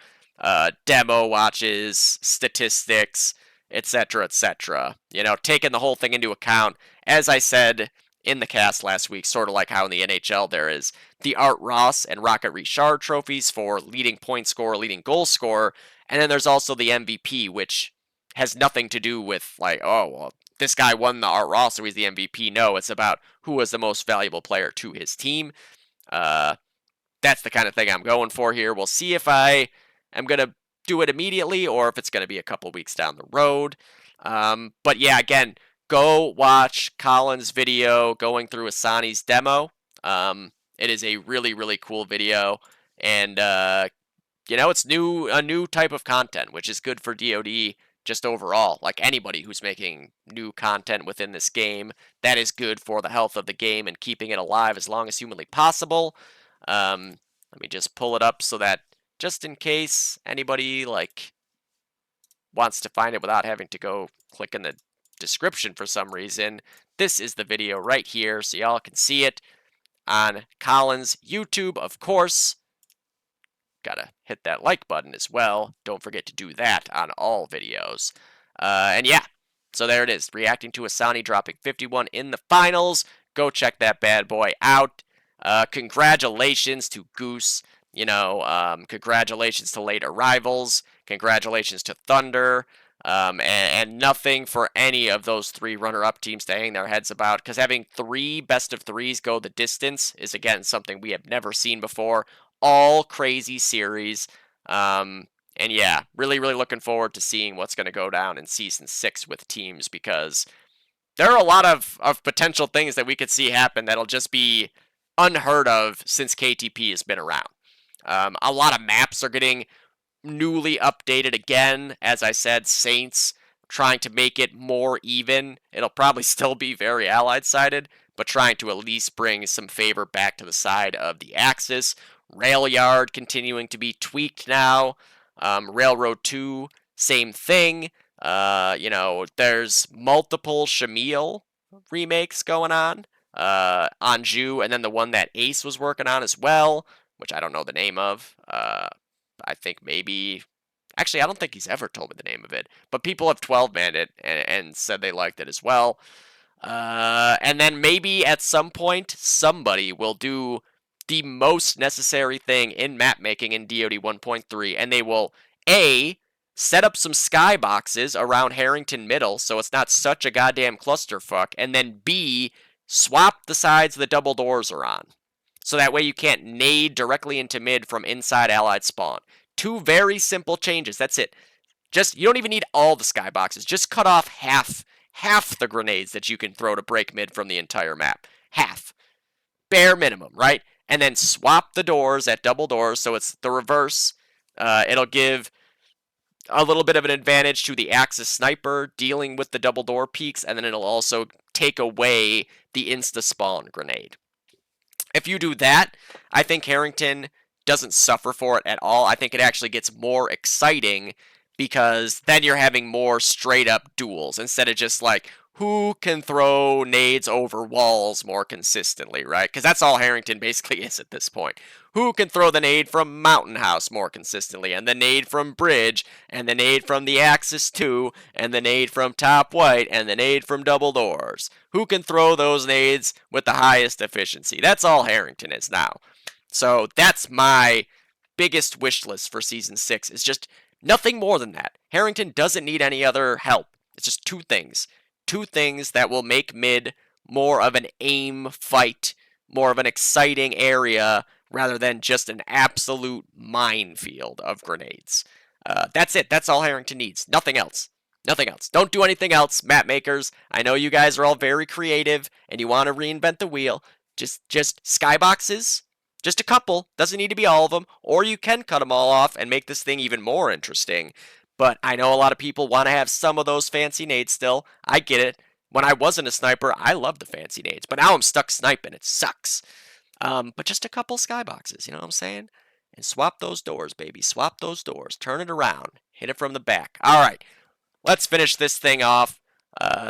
demo watches, statistics, etc., etc. You know, taking the whole thing into account, as I said in the cast last week, sort of like how in the NHL there is the Art Ross and Rocket Richard trophies for leading point scorer, leading goal scorer, and then there's also the MVP, which has nothing to do with like, oh, well, this guy won the Art Ross, so he's the MVP. No, it's about who was the most valuable player to his team. Uh, that's the kind of thing I'm going for here. We'll see if I am going to do it immediately or if it's going to be a couple weeks down the road. But yeah, again, go watch Colin's video going through Asani's demo. It is a really, really cool video. And, it's a new type of content, which is good for DoD just overall. Like anybody who's making new content within this game, that is good for the health of the game and keeping it alive as long as humanly possible. Let me just pull it up so that just in case anybody wants to find it without having to go click in the description for some reason, this is the video right here so y'all can see it on Colin's YouTube, of course. Gotta hit that like button as well. Don't forget to do that on all videos. And yeah, so there it is. Reacting to Asani dropping 51 in the finals. Go check that bad boy out. Congratulations to Goose. Congratulations to late arrivals. Congratulations to Thunder. And nothing for any of those three runner-up teams to hang their heads about, because having 3 best of 3s go the distance is, again, something we have never seen before. All crazy series. And yeah, really, really looking forward to seeing what's going to go down in Season 6 with teams, because there are a lot of potential things that we could see happen that'll just be unheard of since KTP has been around. A lot of maps are getting newly updated again. As I said, Saints trying to make it more even. It'll probably still be very Allied-sided, but trying to at least bring some favor back to the side of the Axis. Rail Yard continuing to be tweaked now. Railroad 2, same thing. There's multiple Shamil remakes going on. Anjou, and then the one that Ace was working on as well, which I don't know the name of. I think maybe... Actually, I don't think he's ever told me the name of it. But people have 12-manned it and said they liked it as well. And then maybe at some point, somebody will do the most necessary thing in map making in DoD 1.3, and they will, A, set up some skyboxes around Harrington Middle so it's not such a goddamn clusterfuck, and then B, swap the sides the double doors are on. So that way you can't nade directly into mid from inside Allied spawn. 2 very simple changes, that's it. You don't even need all the skyboxes, just cut off half the grenades that you can throw to break mid from the entire map. Half. Bare minimum, right? And then swap the doors at double doors so it's the reverse. It'll give a little bit of an advantage to the Axis sniper dealing with the double door peaks, and then it'll also take away the insta-spawn grenade. If you do that, I think Harrington doesn't suffer for it at all. I think it actually gets more exciting because then you're having more straight-up duels instead of just like, who can throw nades over walls more consistently, right? Because that's all Harrington basically is at this point. Who can throw the nade from Mountain House more consistently, and the nade from Bridge, and the nade from the Axis 2, and the nade from Top White, and the nade from Double Doors? Who can throw those nades with the highest efficiency? That's all Harrington is now. So that's my biggest wish list for Season 6, is just nothing more than that. Harrington doesn't need any other help. It's just 2 things. 2 things that will make mid more of an aim fight, more of an exciting area, rather than just an absolute minefield of grenades. That's it. That's all Harrington needs. Nothing else. Nothing else. Don't do anything else, map makers. I know you guys are all very creative, and you want to reinvent the wheel. Just skyboxes. Just a couple. Doesn't need to be all of them. Or you can cut them all off and make this thing even more interesting. But I know a lot of people want to have some of those fancy nades still. I get it. When I wasn't a sniper, I loved the fancy nades. But now I'm stuck sniping. It sucks. But just a couple skyboxes, you know what I'm saying? And swap those doors, baby. Swap those doors. Turn it around. Hit it from the back. All right. Let's finish this thing off.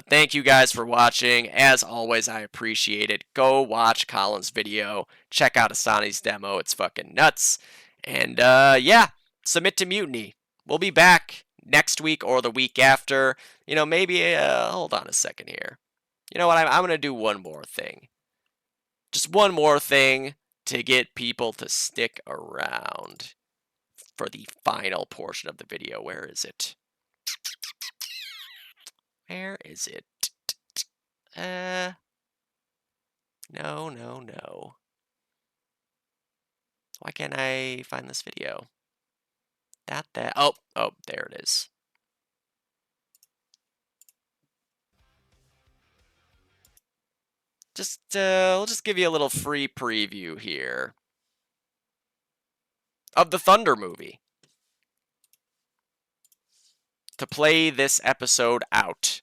Thank you guys for watching. As always, I appreciate it. Go watch Colin's video. Check out Asani's demo. It's fucking nuts. And yeah, submit to Mutiny. We'll be back next week or the week after. You know, maybe, hold on a second here. You know what? I'm going to do one more thing. Just one more thing to get people to stick around for the final portion of the video. Where is it? Where is it? No, no, no. Why can't I find this video? Oh, there it is. We'll just give you a little free preview here of the Thunder movie to play this episode out.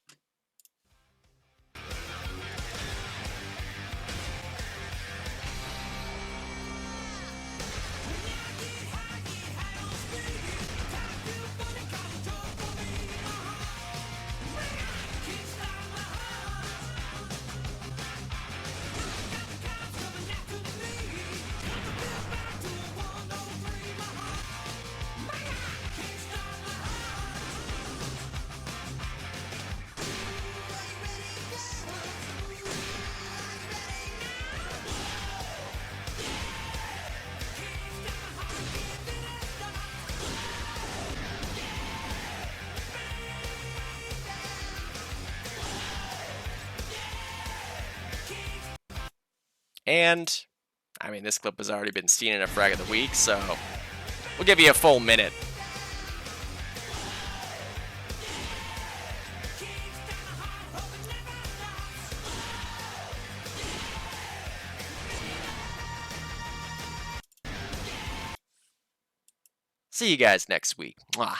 And, I mean, this clip has already been seen in a frag of the week, so we'll give you a full minute. See you guys next week. Mwah.